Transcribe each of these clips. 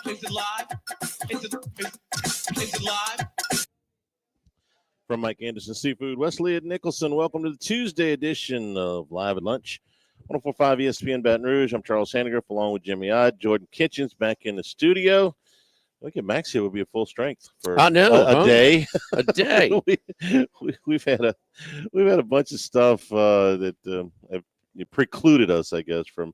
Is it live? Is it live? From Mike Anderson Seafood, Wesley at Nicholson. Welcome to the Tuesday edition of Live at Lunch. 104.5 ESPN Baton Rouge. I'm Charles Handigraph along with Jimmy Odd. Jordan Kitchens back in the studio. Look at Max here. Will be at full strength for a day. A day. we've had a bunch of stuff that have precluded us, I guess, from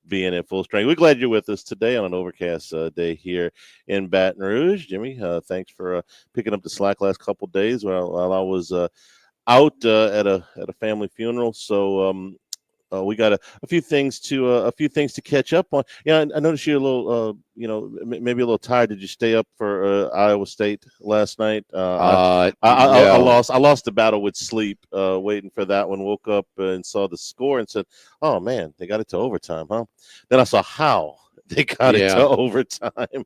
being at full strength. We're glad you're with us today on an overcast day here in Baton Rouge. Jimmy, thanks for picking up the slack last couple of days while I was out at a family funeral. So we got a few things to catch up on. Yeah, I noticed you're a little, maybe a little tired. Did you stay up for Iowa State last night? I lost the battle with sleep, waiting for that one. Woke up and saw the score and said, "Oh man, they got it to overtime, huh?" Then I saw how they got it to overtime.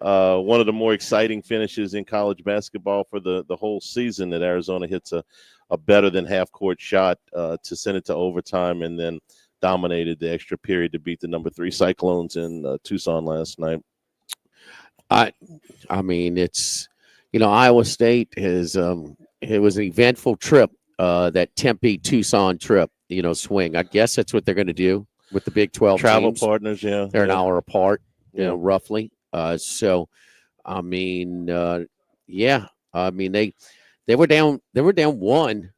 One of the more exciting finishes in college basketball for the whole season, that Arizona hits a better than half-court shot to send it to overtime, and then dominated the extra period to beat the number 3 Cyclones in Tucson last night. I mean, it's, Iowa State has it was an eventful trip, that Tempe-Tucson trip, swing. I guess that's what they're going to do with the Big 12 travel teams. Partners, yeah. They're an hour apart, roughly. So, I mean, I mean, they were down one,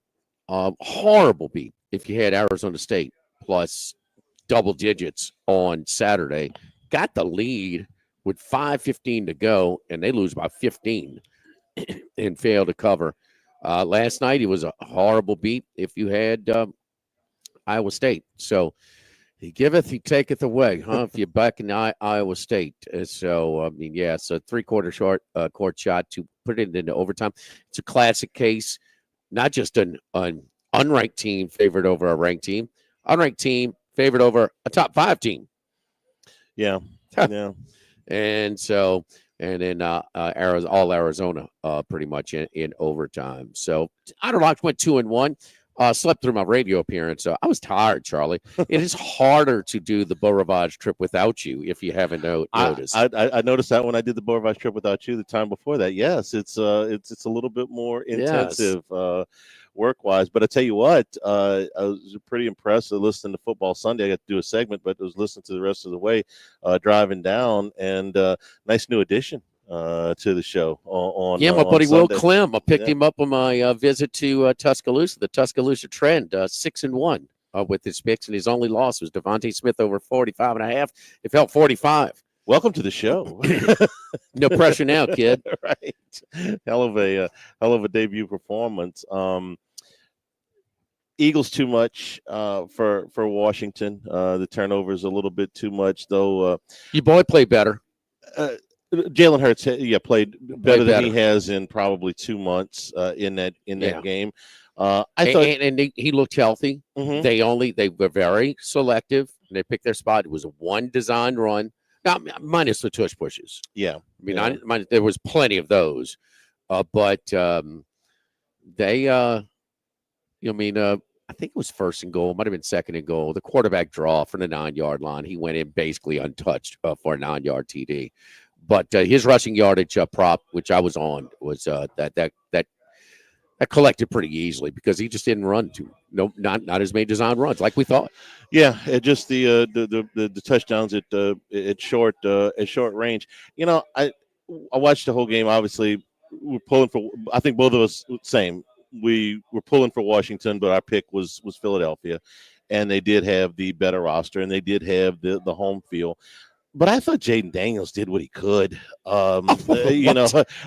horrible beat if you had Arizona State plus double digits on Saturday. Got the lead with 5:15 to go, and they lose by 15 and fail to cover. Last night, it was a horrible beat if you had Iowa State. So he giveth, he taketh away, huh? If you're back in Iowa State. So, I mean, it's a three-quarter court shot to put it into overtime. It's a classic case, not just an unranked team favored over a ranked team, unranked team favored over a top 5 team. Yeah. And so, and then Arizona pretty much in overtime. So Otterlocks went 2-1. Slept through my radio appearance. I was tired, Charlie. It is harder to do the Beau Rivage trip without you, if you haven't noticed. I noticed that when I did the Beau Rivage trip without you the time before that. Yes, it's a little bit more intensive work-wise. But I tell you what, I was pretty impressed listening to Football Sunday. I got to do a segment, but I was listening to the rest of the way driving down, and nice new addition to the show on my buddy Sunday. Will Clem. I picked him up on my visit to Tuscaloosa. The Tuscaloosa Trend, 6-1 with his picks, and his only loss was Devontae Smith over 45.5. It felt 45. Welcome to the show. No pressure now, kid. Right. Hell of a debut performance. Eagles too much for Washington. The turnovers a little bit too much, though. Your boy played better. Jalen Hurts, played better than he has in probably 2 months in that game. I thought, and he looked healthy. Mm-hmm. They were very selective. And they picked their spot. It was a one design run, now minus the tush pushes. Yeah, I mean, there was plenty of those, but they, I think it was first and goal, might have been second and goal. The quarterback draw from the 9-yard line. He went in basically untouched for a 9-yard TD. But his rushing yardage prop, which I was on, was that collected pretty easly because he just didn't run not as many design runs like we thought. Yeah, just the touchdowns at short range. I watched the whole game. Obviously, we're pulling for. I think both of us same. We were pulling for Washington, but our pick was Philadelphia, and they did have the better roster, and they did have the home field. But I thought Jaden Daniels did what he could. I mean,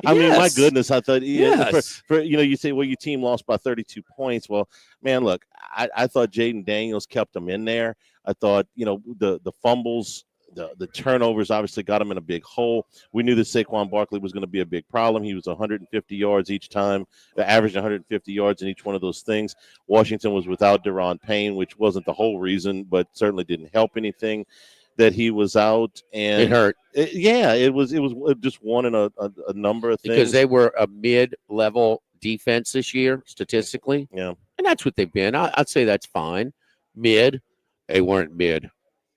my goodness, I thought, you say, well, your team lost by 32 points. Well, man, look, I thought Jaden Daniels kept them in there. I thought, the fumbles, the turnovers obviously got him in a big hole. We knew that Saquon Barkley was going to be a big problem. He was 150 yards each time, averaged 150 yards in each one of those things. Washington was without Deron Payne, which wasn't the whole reason, but certainly didn't help anything that he was out, and it hurt. It was just one in a number of things because they were a mid-level defense this year statistically. Yeah, and that's what they've been. I'd say that's fine. Mid, they weren't mid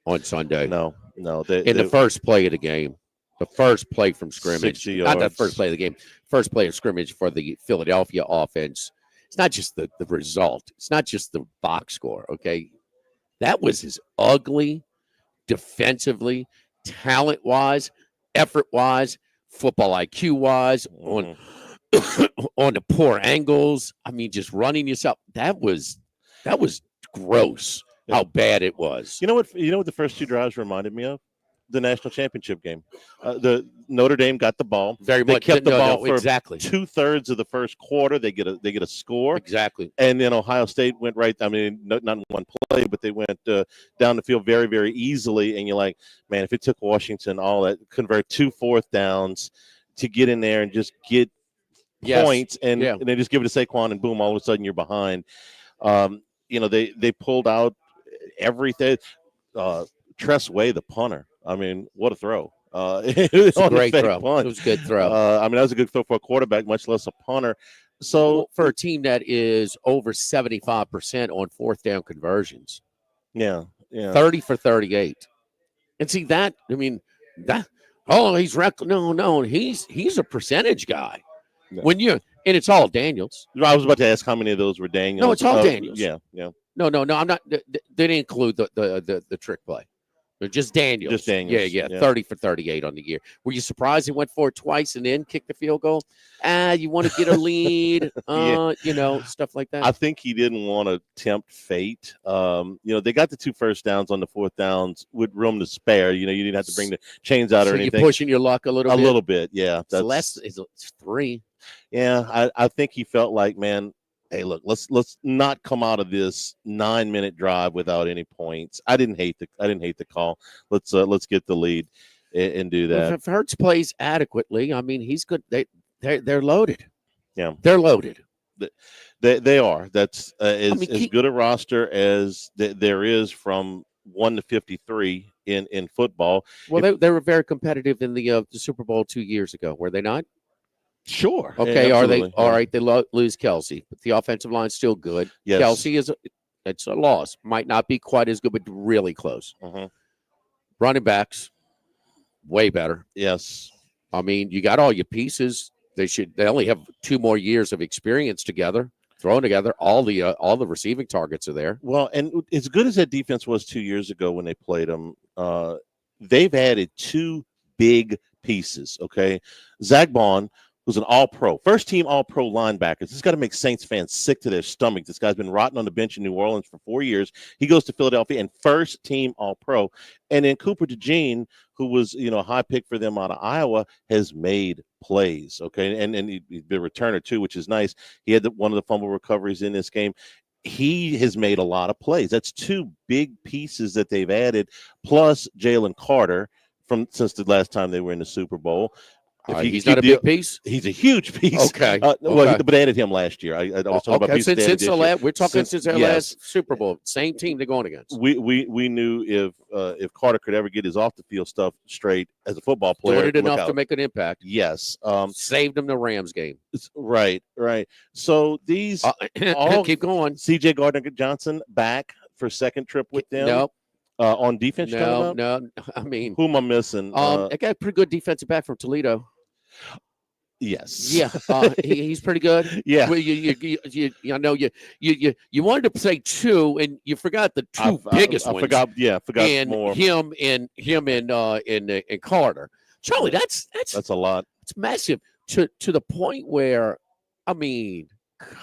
on Sunday. No. The first play of the game, The first play from scrimmage, 60 not the yards. first play of the game, first play of scrimmage for the Philadelphia offense. It's not just the result. It's not just the box score, okay? That was as ugly defensively, talent-wise, effort-wise, football IQ-wise, on on the poor angles. I mean, just running yourself. That was gross how bad it was. You know what the first two drives reminded me of? The national championship game. The Notre Dame got the ball. Very they much kept the ball for exactly 2/3 of the first quarter. They get a score. Exactly. And then Ohio State went right. I mean, not in one play, but they went down the field very, very easily. And you're like, man, if it took Washington all that, convert 2 fourth downs to get in there and just get points, and they just give it to Saquon, and boom, all of a sudden you're behind. They pulled out everything. Tress Way, the punter. I mean, what a throw. It was a great throw. Punt. It was a good throw. That was a good throw for a quarterback, much less a punter. So for a team that is over 75% on fourth down conversions. Yeah. 30 for 38. And see that, I mean, he's he's a percentage guy. Yeah. And it's all Daniels. I was about to ask how many of those were Daniels. No, it's all Daniels. Yeah. No, I'm not. They didn't include the trick play. They're just Daniels. Just Daniels. Yeah. 30 for 38 on the year. Were you surprised he went for it twice and then kicked the field goal? You want to get a lead, stuff like that. I think he didn't want to tempt fate. They got the 2 first downs on the fourth downs with room to spare. You didn't have to bring the chains out or anything. You're pushing your luck a little bit? A little bit, yeah. It's 3. Yeah, I think he felt like, man, hey, look, let's not come out of this 9-minute drive without any points. I didn't hate the call. Let's get the lead and do that. If Hurts plays adequately, I mean, he's good. They're loaded. Yeah, they're loaded. They are. That's as good a roster as there is from 1 to 53 in football. Well, they were very competitive in the Super Bowl 2 years ago, were they not? Sure. Okay. Yeah, are they all right? They lose Kelsey, but the offensive line's still good. Yes. Kelsey it's a loss. Might not be quite as good, but really close. Running backs, way better. Yes. I mean, you got all your pieces. They only have 2 more years of experience together, thrown together. All the receiving targets are there. Well, and as good as that defense was 2 years ago when they played them, they've added 2 big pieces. Okay, Zach Bond, who's an all-pro, first-team all-pro linebacker. This has got to make Saints fans sick to their stomach. This guy's been rotting on the bench in New Orleans for 4 years. He goes to Philadelphia and first-team all-pro. And then Cooper DeJean, who was, a high pick for them out of Iowa, has made plays, okay? And he's been a returner, too, which is nice. He had one of the fumble recoveries in this game. He has made a lot of plays. That's 2 big pieces that they've added, plus Jalen Carter since the last time they were in the Super Bowl. He's not a big piece. He's a huge piece. Okay. But added him last year. I was talking about pieces. Since their last Super Bowl, same team they're going against. We knew if Carter could ever get his off the field stuff straight as a football player, did enough to make an impact. Yes. Saved him the Rams game. Right. So these all keep going. C.J. Gardner-Johnson back for second trip with them. Nope. On defense. No. I mean, who am I missing? I got a pretty good defensive back from Toledo. Yes. Yeah. He's pretty good. Yeah. Well, you wanted to say 2, and you forgot the 2 biggest ones. I forgot and more. Him and Carter. Charlie, that's a lot. It's massive to the point where, I mean,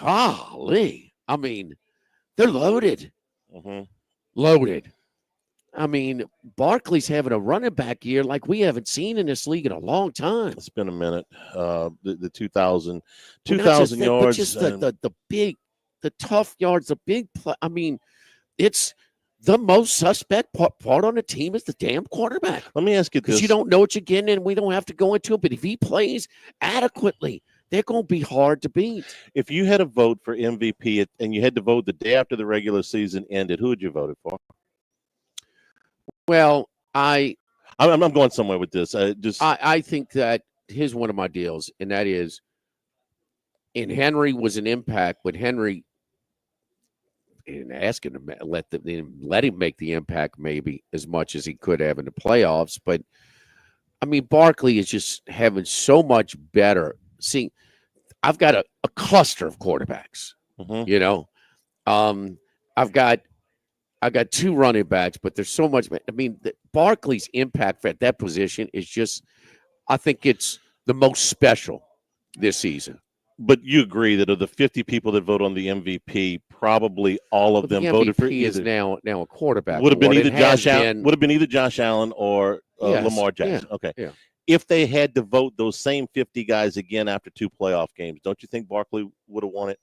golly, I mean, they're loaded. Loaded. I mean, Barkley's having a running back year like we haven't seen in this league in a long time. It's been a minute. The 2,000 yards. But just the tough yards, the big play. I mean, it's the most suspect part on the team is the damn quarterback. Let me ask you this. Because you don't know what you're getting, and we don't have to go into it. But if he plays adequately, they're going to be hard to beat. If you had a vote for MVP and you had to vote the day after the regular season ended, who would you vote for? Well, I'm going somewhere with this. I think that here's one of my deals, and that is, and Henry was an impact, but Henry, and asking him let him make the impact maybe as much as he could have in the playoffs, but I mean, Barkley is just having so much better. See, I've got a cluster of quarterbacks. Mhm. You know, um, I've got two running backs, but there's so much. I mean, Barkley's impact at that position is just. I think it's the most special this season. But you agree that of the 50 people that vote on the MVP, probably all of Well, them the voted for MVP is either. now a quarterback Would have been award. either It has Josh Allen. been. Would have been either Josh Allen or Yes, Lamar yeah, Jackson. Okay. yeah. If they had to vote those same 50 guys again after 2 playoff games, don't you think Barkley would have won it?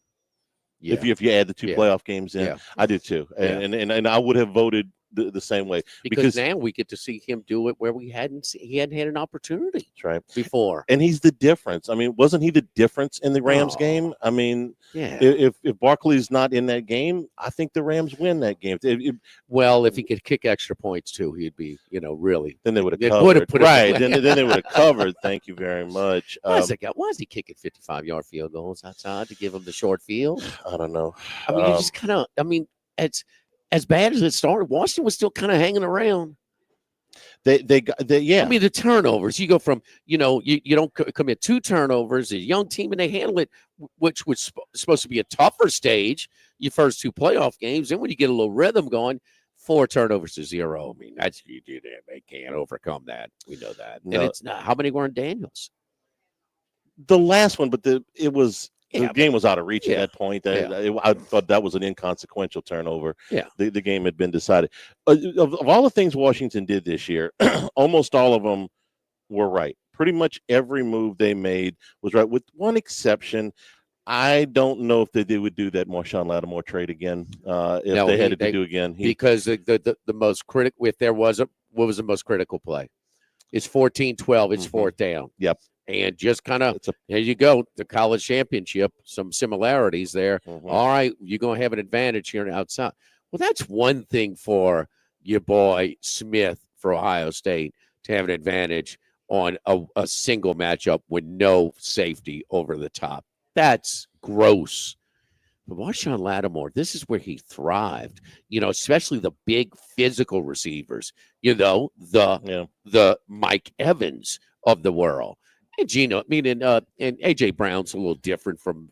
Yeah, If you add the 2 yeah, playoff games in, yeah, I do too, yeah. and I would have voted the same way Because now we get to see him do it where he hadn't had an opportunity that's right. before. And he's the difference. I mean, wasn't he the difference in the Rams Oh, game? I mean, yeah. if Barkley's not in that game, I think the Rams win that game. Well, if he could kick extra points too, he'd be, really. Then they would have It would have covered. put it Right. away. Then they would have covered. Thank you very much. Why is he kicking 55-yard field goals outside to give him the short field? I don't know. I mean, you just kind of. I mean, it's as bad as it started. Washington was still kind of hanging around. Yeah. I mean, the turnovers. You go from you don't commit 2 turnovers. A young team, and they handle it, which was supposed to be a tougher stage. Your first 2 playoff games, and when you get a little rhythm going, 4 turnovers to 0. I mean, that's you do that. They can't overcome that. We know that. No. And it's not. How many were in Daniels? The last one, but the Yeah, game was out of reach yeah, at that point. yeah. I thought that was an inconsequential turnover. Yeah. The game had been decided. Of all the things Washington did this year, almost all of them were right. Pretty much every move they made was right, with one exception. I don't know if they would do that Marshawn Lattimore trade again. If they had to do again, because the most critical. If there was what was the most critical play? It's 14-12. It's 4th down. Yep. And just kind of, there you go, the college championship, some similarities there. All right, you're going to have an advantage here outside. Well, that's one thing for your boy Smith for Ohio State to have an advantage on a single matchup with no safety over the top. That's gross. But Marshawn Lattimore, this is where he thrived, especially the big physical receivers, the Mike Evans of the world. And Gino, I mean, and AJ Brown's a little different from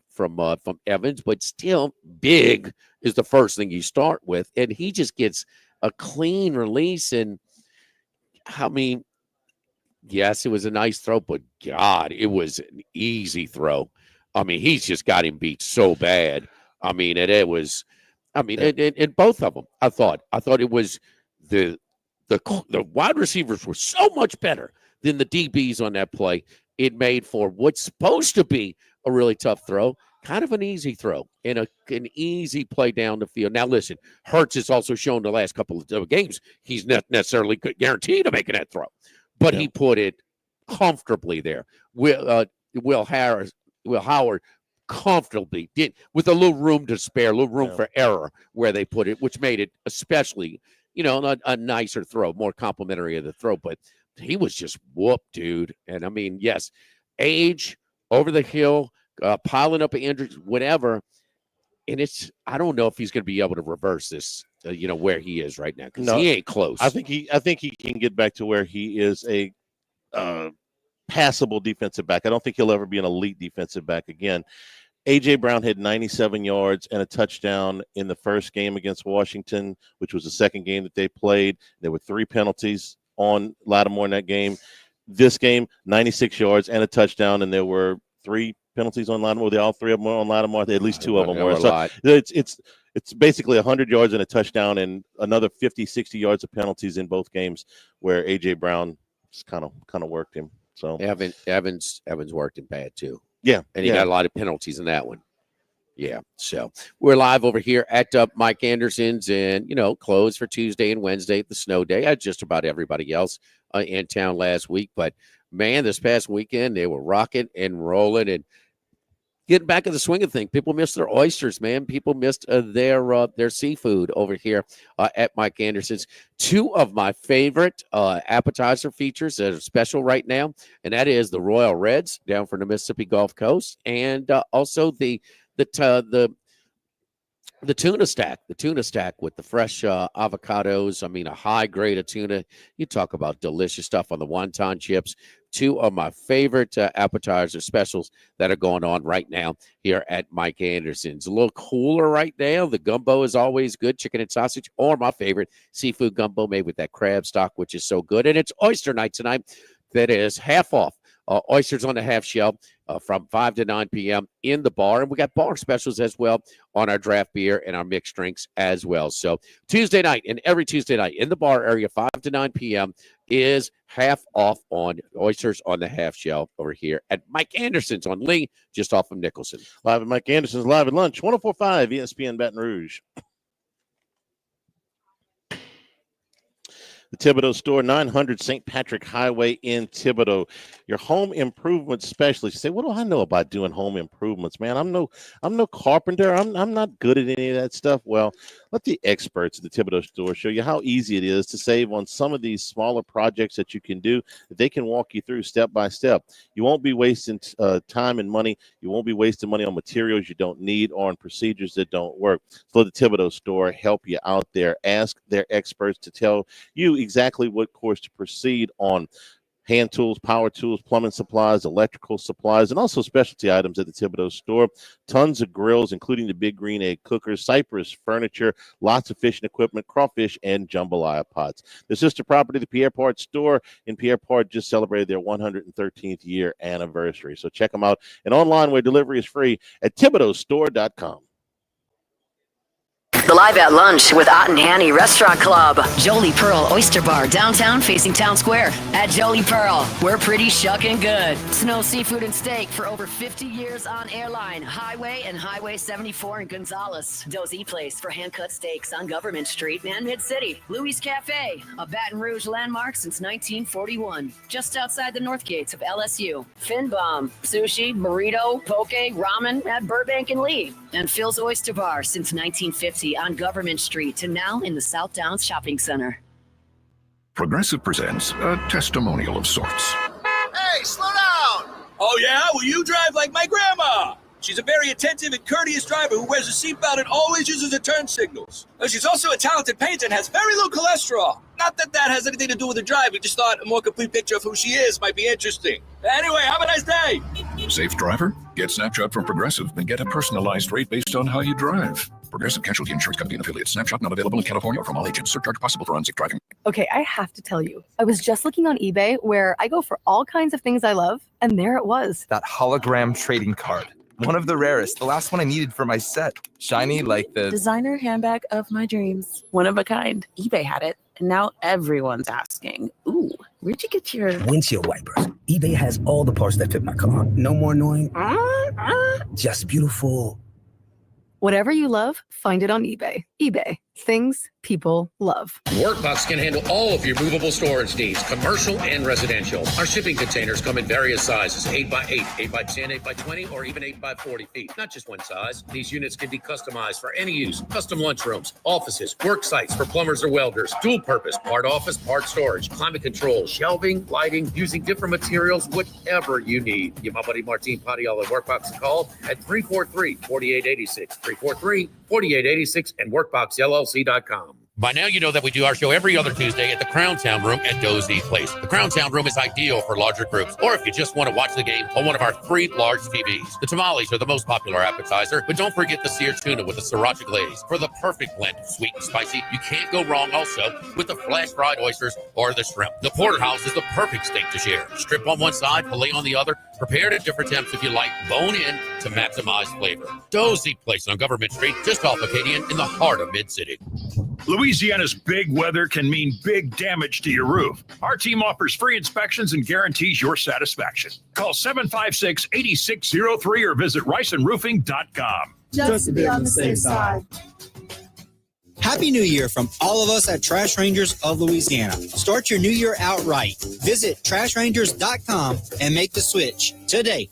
Evans, but still big is the first thing you start with. And he just gets a clean release. And I mean, yes, it was a nice throw, but God, it was an easy throw. I mean, he's just got him beat so bad. I mean, it was. I mean, and both of them. I thought it was the wide receivers were so much better than the DBs on that play. It made for what's supposed to be a really tough throw, kind of an easy throw and an easy play down the field. Now, listen, Hurts has also shown the last couple of games he's not necessarily guaranteed to making that throw, but he put it comfortably there. Will Howard comfortably did with a little room to spare, a little room for error where they put it, which made it especially, a nicer throw, more complimentary of the throw. But he was just whooped, dude. And I mean, yes, age, over the hill, piling up injuries, whatever. And I don't know if he's going to be able to reverse this, where he is right now, because he ain't close. I think he can get back to where he is a passable defensive back. I don't think he'll ever be an elite defensive back again. A.J. Brown had 97 yards and a touchdown in the first game against Washington, which was the second game that they played. There were 3 penalties on Lattimore in that game. This game, 96 yards and a touchdown, and there were 3 penalties on Lattimore. All 3 of them were on Lattimore. At least 2 of them were. So it's basically 100 yards and a touchdown and another 50, 60 yards of penalties in both games where A.J. Brown just kind of worked him. So Evans worked him bad too. Yeah. And he got a lot of penalties in that one. Yeah. So we're live over here at Mike Anderson's and, closed for Tuesday and Wednesday, the snow day, as just about everybody else in town last week. But, man, this past weekend, they were rocking and rolling and getting back in the swing of things. People missed their oysters, man. People missed their seafood over here at Mike Anderson's. 2 of my favorite appetizer features that are special right now, and that is the Royal Reds down from the Mississippi Gulf Coast, and also the The tuna stack with the fresh avocados. I mean, a high grade of tuna. You talk about delicious stuff on the wonton chips. Two of my favorite appetizer specials that are going on right now here at Mike Anderson's. A little cooler right now. The gumbo is always good, chicken and sausage, or my favorite, seafood gumbo made with that crab stock, which is so good. And it's oyster night tonight. That is half off. Oysters on the half shell from 5 to 9 p.m. in the bar. And we got bar specials as well on our draft beer and our mixed drinks as well. So Tuesday night and every Tuesday night in the bar area, 5 to 9 p.m. is half off on oysters on the half shell over here at Mike Anderson's on Lee, just off of Nicholson. Live at Mike Anderson's, live at lunch, 104.5 ESPN Baton Rouge. The Thibodaux Store, 900 St. Patrick Highway in Thibodaux. Your home improvement specialist. You say, what do I know about doing home improvements, man? I'm no carpenter. I'm not good at any of that stuff. Well, let the experts at the Thibodaux Store show you how easy it is to save on some of these smaller projects that you can do, that they can walk you through step by step. You won't be wasting time and money. You won't be wasting money on materials you don't need or on procedures that don't work. So let the Thibodaux Store help you out there. Ask their experts to tell you exactly what course to proceed on. Hand tools, power tools, plumbing supplies, electrical supplies, and also specialty items at the Thibodaux Store. Tons of grills, including the big green egg cookers, Cypress furniture, lots of fishing equipment, crawfish, and jambalaya pots. The sister property, the Pierre Part Store in Pierre Part, just celebrated their 113th year anniversary. So check them out. And online where delivery is free at ThibodauxStore.com. The Live at Lunch with Ott and Hanny Restaurant Club. Jolie Pearl Oyster Bar, downtown facing Town Square. At Jolie Pearl, we're pretty shucking good. Snow Seafood and Steak for over 50 years on Airline, Highway, and Highway 74 in Gonzales. Dozy Place for hand-cut steaks on Government Street and Mid-City. Louis Cafe, a Baton Rouge landmark since 1941. Just outside the north gates of LSU. Finbom, sushi, burrito, poke, ramen at Burbank and Lee. And Phil's Oyster Bar since 1950 on Government Street and now in the South Downs Shopping Center. Progressive presents a testimonial of sorts. Hey, slow down! Oh, yeah? Well, you drive like my grandma. She's a very attentive and courteous driver who wears a seatbelt and always uses her turn signals. She's also a talented painter and has very low cholesterol. Not that that has anything to do with the drive. We just thought a more complete picture of who she is might be interesting. Anyway, have a nice day. Safe driver? Get Snapshot from Progressive and get a personalized rate based on how you drive. Progressive Casualty Insurance Company and affiliates. Snapshot not available in California or from all agents. Surcharge possible for unsafe driving. Okay, I have to tell you, I was just looking on eBay where I go for all kinds of things I love, and there it was. That hologram trading card. One of the rarest. The last one I needed for my set. Shiny like the designer handbag of my dreams. One of a kind. eBay had it, and now everyone's asking, ooh, where'd you get your windshield wipers? eBay has all the parts that fit my car. No more annoying. Just beautiful. Whatever you love, find it on eBay. eBay. Things people love. Workbox can handle all of your movable storage needs, commercial and residential. Our shipping containers come in various sizes, 8x8, 8x10, 8x20, or even 8x40 feet. Not just one size. These units can be customized for any use. Custom lunchrooms, offices, work sites for plumbers or welders, dual purpose, part office, part storage, climate control, shelving, lighting, using different materials, whatever you need. Give my buddy Martin Padial at Workbox a call at 343-4886, 343-4886, and WorkboxLLC.com. By now, you know that we do our show every other Tuesday at the Crown Town Room at Dozy Place. The Crown Town Room is ideal for larger groups, or if you just want to watch the game on one of our 3 large TVs. The tamales are the most popular appetizer, but don't forget the seared tuna with the sriracha glaze for the perfect blend of sweet and spicy. You can't go wrong also with the flash fried oysters or the shrimp. The porterhouse is the perfect steak to share. Strip on one side, filet on the other, prepared at different temps if you like, bone in to maximize flavor. Dozy Place on Government Street, just off Acadian in the heart of Mid-City. Louisiana's big weather can mean big damage to your roof. Our team offers free inspections and guarantees your satisfaction. Call 756-8603 or visit riceandroofing.com. Just to be on the safe side. Happy New Year from all of us at Trash Rangers of Louisiana. Start your new year out right. Visit trashrangers.com and make the switch today.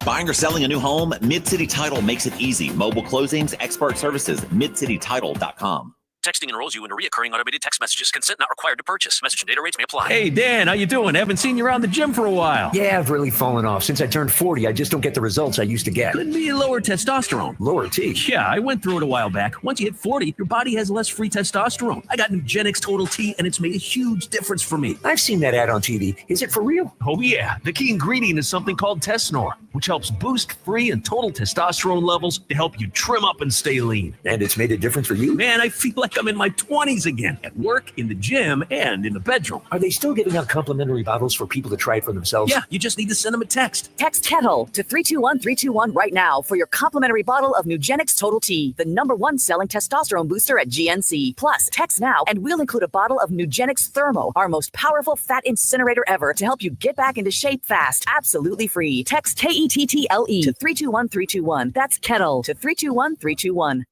Buying or selling a new home? Mid-City Title makes it easy. Mobile closings, expert services, midcitytitle.com. Texting enrolls you into recurring automated text messages. Consent not required to purchase. Message and data rates may apply. Hey, Dan, how you doing? Haven't seen you around the gym for a while. Yeah, I've really fallen off. Since I turned 40, I just don't get the results I used to get. Could be lower testosterone. Lower T? Yeah, I went through it a while back. Once you hit 40, your body has less free testosterone. I got Nugenix Total T, and it's made a huge difference for me. I've seen that ad on TV. Is it for real? Oh, yeah. The key ingredient is something called Tesnor, which helps boost free and total testosterone levels to help you trim up and stay lean. And it's made a difference for you? Man, I feel like I'm in my 20s again, at work, in the gym, and in the bedroom. Are they still giving out complimentary bottles for people to try it for themselves? Yeah, you just need to send them a text. Text Kettle to 321-321 right now for your complimentary bottle of Nugenix Total T, the #1 selling testosterone booster at GNC. Plus, text now and we'll include a bottle of Nugenix Thermo, our most powerful fat incinerator ever, to help you get back into shape fast. Absolutely free. Text KETTLE to 321-321. That's Kettle to 321-321.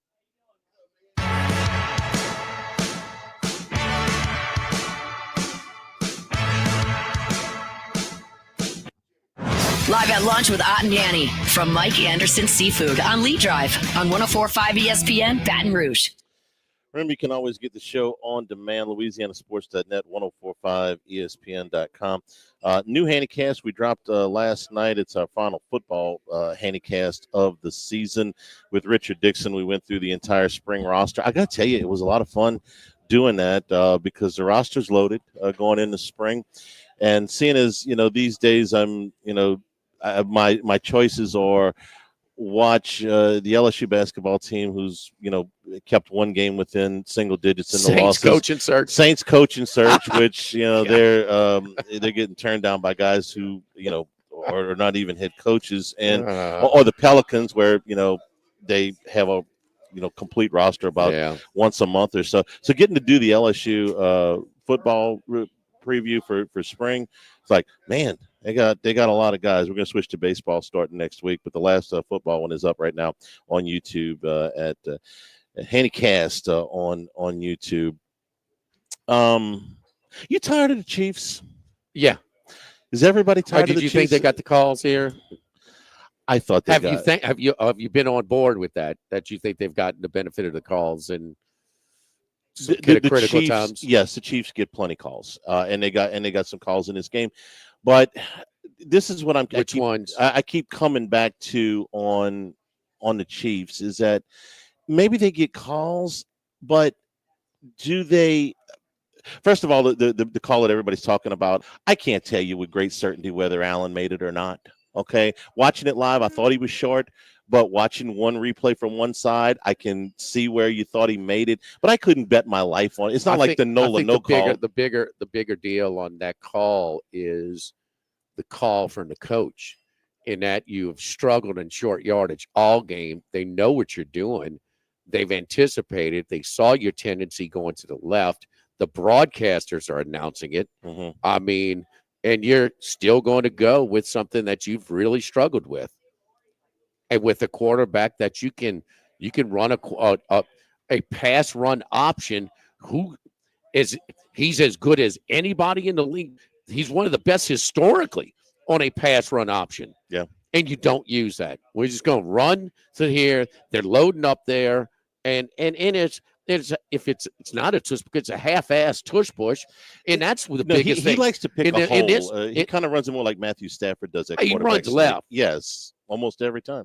Live at lunch with Ott and Danny from Mike Anderson Seafood on Lee Drive on 104.5 ESPN Baton Rouge. Remember, you can always get the show on demand, LouisianaSports.net, 1045ESPN.com. New Handicast we dropped last night. It's our final football Handicast of the season with Richard Dixon. We went through the entire spring roster. I got to tell you, it was a lot of fun doing that because the roster's loaded going into spring. And seeing as, these days my choices are watch the LSU basketball team who's, kept one game within single digits in the losses. Saints coach and search, which, they're getting turned down by guys who, are not even head coaches, and or the Pelicans where, they have a, complete roster about once a month or so. So getting to do the LSU football preview for spring, it's like, man, they got a lot of guys. We're going to switch to baseball starting next week, but the last football one is up right now on YouTube at Handicast on YouTube. You tired of the Chiefs? Yeah. Is everybody tired of the Chiefs? Did you think they got the calls here? I thought they got. Have you been on board with that? That you think they've gotten the benefit of the calls and the critical Chiefs, times? Yes, the Chiefs get plenty calls, and they got some calls in this game. But this is what I keep coming back to on the Chiefs is that maybe they get calls, but do they? First of all, the call that everybody's talking about, I can't tell you with great certainty whether Allen made it or not. Okay, watching it live, I thought he was short, but watching one replay from one side, I can see where you thought he made it, but I couldn't bet my life on it. It's not like the no call. The bigger deal on that call is the call from the coach, in that you have struggled in short yardage all game. They know what you're doing. They've anticipated. They saw your tendency going to the left. The broadcasters are announcing it. Mm-hmm. I mean, and you're still going to go with something that you've really struggled with. And with a quarterback that you can run a pass run option, he's as good as anybody in the league. He's one of the best historically on a pass run option. Yeah. And you don't use that. We're just going to run to here. They're loading up there. And it's not a tush, it's a half-ass tush push, and that's the biggest thing. He likes to pick a hole. He kind of runs it more like Matthew Stafford does at quarterback. He runs left. Yes, almost every time.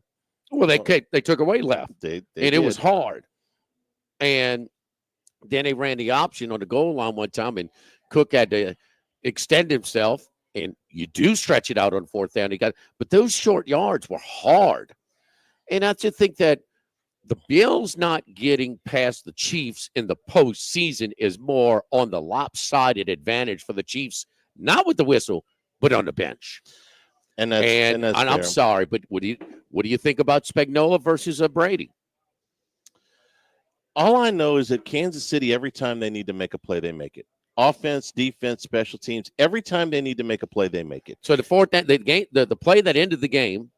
Well, they took away left, and it was hard. And then they ran the option on the goal line one time, and Cook had to extend himself, and you do stretch it out on fourth down. But those short yards were hard, and I just think that the Bills not getting past the Chiefs in the postseason is more on the lopsided advantage for the Chiefs, not with the whistle, but on the bench. And I'm sorry, but what do you think about Spagnuolo versus Brady? All I know is that Kansas City, every time they need to make a play, they make it. Offense, defense, special teams. Every time they need to make a play, they make it. So the play that ended the game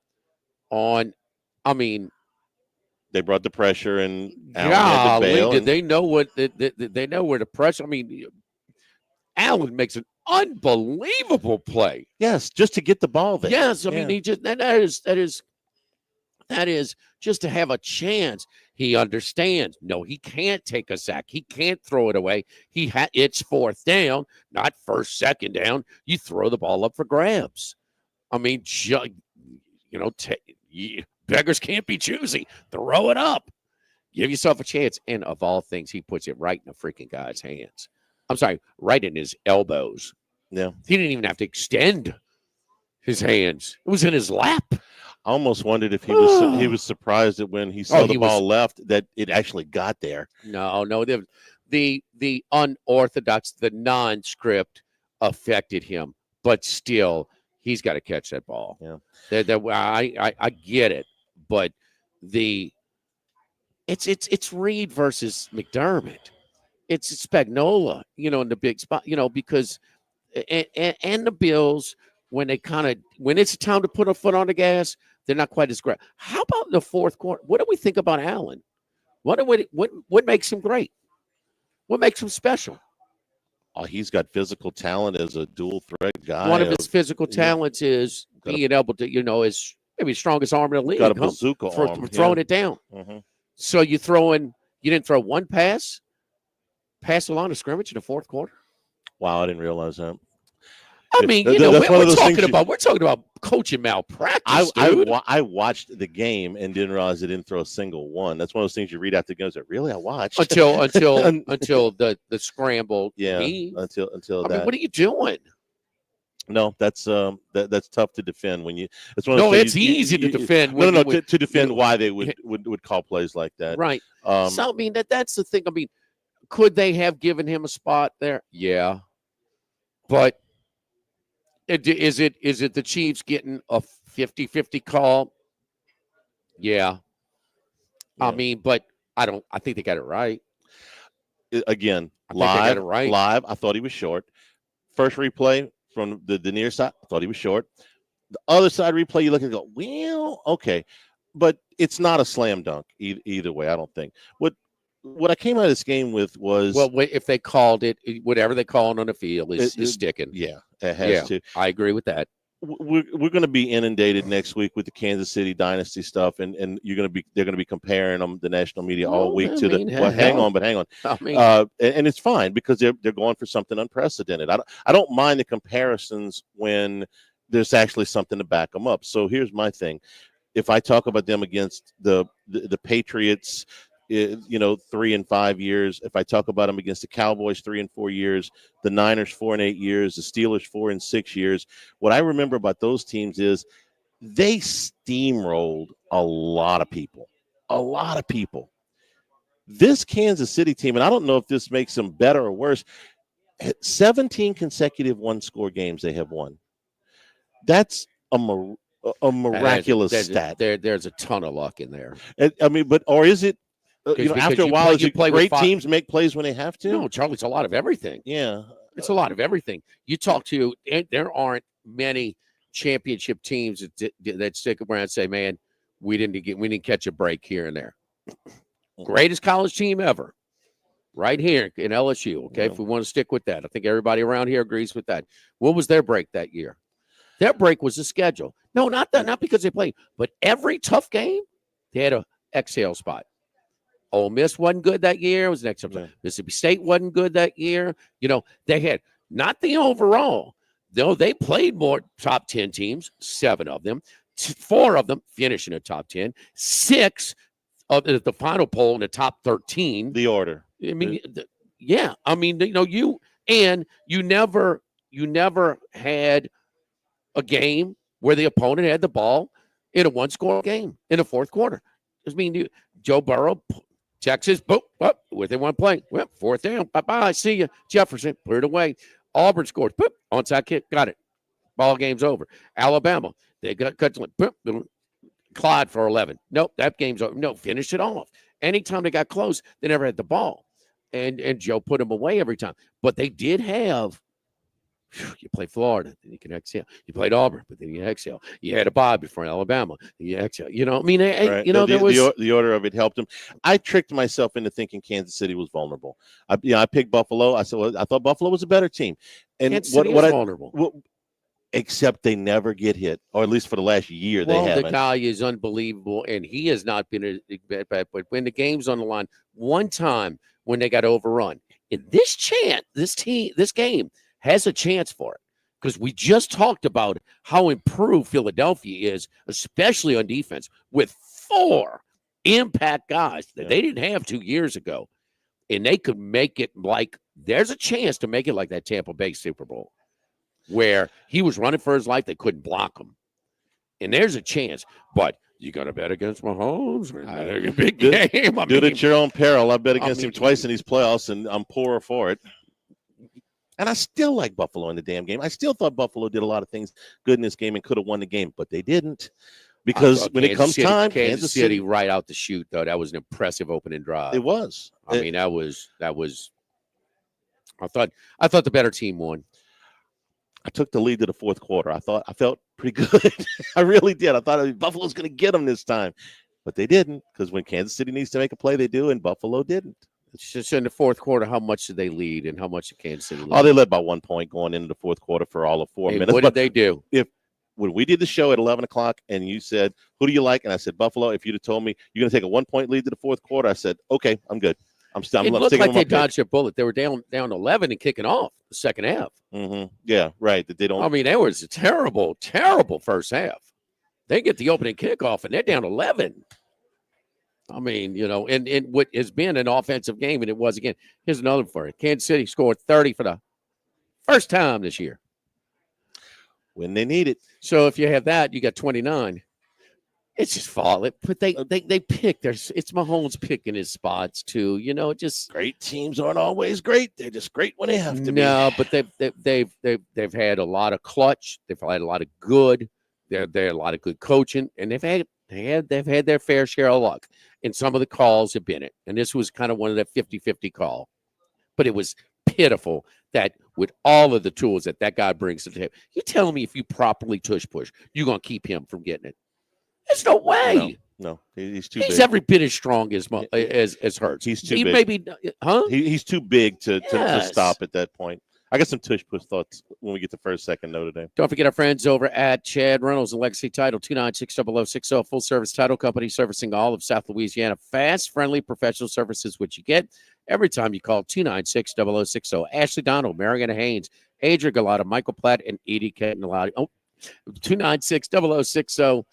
they brought the pressure and Allen had to bail. They know they know where the pressure. I mean, Allen makes an unbelievable play. Yes, just to get the ball there. Yes, I mean he just that is just to have a chance. He understands. No, he can't take a sack. He can't throw it away. It's fourth down, not first, second down. You throw the ball up for grabs. I mean, beggars can't be choosy. Throw it up. Give yourself a chance. And of all things, he puts it right in the freaking guy's hands. I'm sorry, right in his elbows. Yeah. He didn't even have to extend his hands. It was in his lap. I almost wondered if he was surprised that when he saw the ball left that it actually got there. No. The unorthodox, the non-script affected him, but still, he's got to catch that ball. Yeah. I get it, but it's Reed versus McDermott. It's Spagnuolo, in the big spot, because and the Bills, when it's time to put a foot on the gas, they're not quite as great. How about the fourth quarter? What do we think about Allen? What makes him great? What makes him special? Oh, he's got physical talent as a dual threat guy. One of his physical talents is being able to, is maybe the strongest arm in the league. Got a bazooka arm. For throwing it down. Mm-hmm. So you didn't throw one pass the line of scrimmage in the fourth quarter? Wow, I didn't realize that. I mean, we're talking about coaching malpractice, dude. I watched the game and didn't realize they didn't throw a single one. That's one of those things you read after the game. Like, really? I watched until the scramble. Yeah, until that. I mean, what are you doing? No, that's tough to defend when you. It's one. No, it's easy to defend. To defend why they would call plays like that. Right. So I mean that's the thing. I mean, could they have given him a spot there? Yeah, but. Is it the Chiefs getting a 50-50 call? Yeah. I mean, but I think they got it right. Again, live. I thought he was short. First replay from the near side, I thought he was short. The other side replay, you look and go, well, okay. But it's not a slam dunk either way, I don't think. What I came out of this game with was if they called it, whatever they call it on the field is sticking. Yeah, it has to. I agree with that. We're going to be inundated next week with the Kansas City dynasty stuff, and they're going to be comparing them, the national media, all week to hang on. I mean, and it's fine because they're going for something unprecedented. I don't mind the comparisons when there's actually something to back them up. So here's my thing: if I talk about them against the Patriots. 3 and 5 years. If I talk about them against the Cowboys, 3 and 4 years, the Niners, 4 and 8 years, the Steelers, 4 and 6 years. What I remember about those teams is they steamrolled a lot of people. This Kansas City team, and I don't know if this makes them better or worse, 17 consecutive one-score games they have won. That's a miraculous stat. There's a ton of luck in there. I mean, or is it? After a while, great teams make plays when they have to? No, Charlie, it's a lot of everything. Yeah. It's a lot of everything. You talk to, there aren't many championship teams that stick around and say, man, we didn't catch a break here and there. Greatest college team ever. Right here in LSU, okay, if we want to stick with that. I think everybody around here agrees with that. What was their break that year? Their break was the schedule. No, not because they played, but every tough game, they had an exhale spot. Ole Miss wasn't good that year. It was next up. Mississippi State wasn't good that year. They had not the overall. Though they played more top 10 teams, 7 of them, 4 of them finishing in the top 10, 6 of the final poll in the top 13. The order. I mean, yeah. I mean, you never had a game where the opponent had the ball in a one-score game in the fourth quarter. I mean, Joe Burrow. Texas, boom, up, within one play. Well, fourth down. Bye-bye. See you. Jefferson, put it away. Auburn scores. Boop, onside kick. Got it. Ball game's over. Alabama, they got cut to boop, Clyde for 11. Nope, that game's over. No, finish it off. Anytime they got close, they never had the ball. And Joe put them away every time. But they did have, you play Florida, then you can exhale. You played Auburn, but then you exhale. You had a bye before Alabama, then you exhale. I mean, right. There was the order of it helped them. I tricked myself into thinking Kansas City was vulnerable. I picked Buffalo. I said, well, I thought Buffalo was a better team. And Kansas City is vulnerable. except they never get hit, or at least for the last year they haven't. The guy is unbelievable, and he has not been but when the game's on the line, one time when they got overrun, and this game has a chance for it, because we just talked about how improved Philadelphia is, especially on defense, with 4 impact guys that they didn't have 2 years ago, and they could make it like there's a chance to make it like that Tampa Bay Super Bowl, where he was running for his life, they couldn't block him. And there's a chance, but you got to bet against Mahomes. A big game. Do it at your own peril. I bet against him twice in these playoffs, and I'm poorer for it. And I still like Buffalo in the damn game. I still thought Buffalo did a lot of things good in this game and could have won the game, but they didn't. Because when it comes time, Kansas City right out the chute, though, that was an impressive opening drive. It was. I mean, that was. I thought the better team won. I took the lead to the fourth quarter. I felt pretty good. I really did. I thought Buffalo's going to get them this time, but they didn't, because when Kansas City needs to make a play, they do, and Buffalo didn't. It's just in the fourth quarter, how much did they lead, and how much did Kansas City lead? Oh, they led by 1 point going into the fourth quarter for all of 4 minutes. What did they do? When we did the show at 11 o'clock and you said, who do you like? And I said, Buffalo. If you'd have told me you're going to take a 1 point lead to the fourth quarter, I said, okay, I'm good. It looked like they dodged a bullet. They were down 11 and kicking off the second half. Mm-hmm. Yeah, right. That they don't. I mean, it was a terrible, terrible first half. They get the opening kickoff and they're down 11. I mean, and what has been an offensive game, and it was again. Here's another for it. Kansas City scored 30 for the first time this year when they need it. So if you have that, you got 29. It's just falling, but they pick. It's Mahomes picking his spots too. Just great teams aren't always great. They're just great when they have to be. No, but they've had a lot of clutch. They've had a lot of good. They're a lot of good coaching, and they've had their fair share of luck. And some of the calls have been it. And this was kind of one of that 50-50 call, but it was pitiful that with all of the tools that guy brings to the table, you telling me if you properly tush push, you're gonna keep him from getting it? There's no way. No, he's too big. He's every bit as strong as Hurts. He's too big. Maybe, huh? He's too big to stop at that point. I got some tush push thoughts when we get to first, second Notre Dame. Don't forget our friends over at Chad Reynolds and Legacy Title, 296-0060, full service title company servicing all of South Louisiana. Fast, friendly, professional services, which you get every time you call 296-0060. Ashley Donald, Mariana Haynes, Adria Galata, Michael Platt, and Edie Catanolati. 296-0060.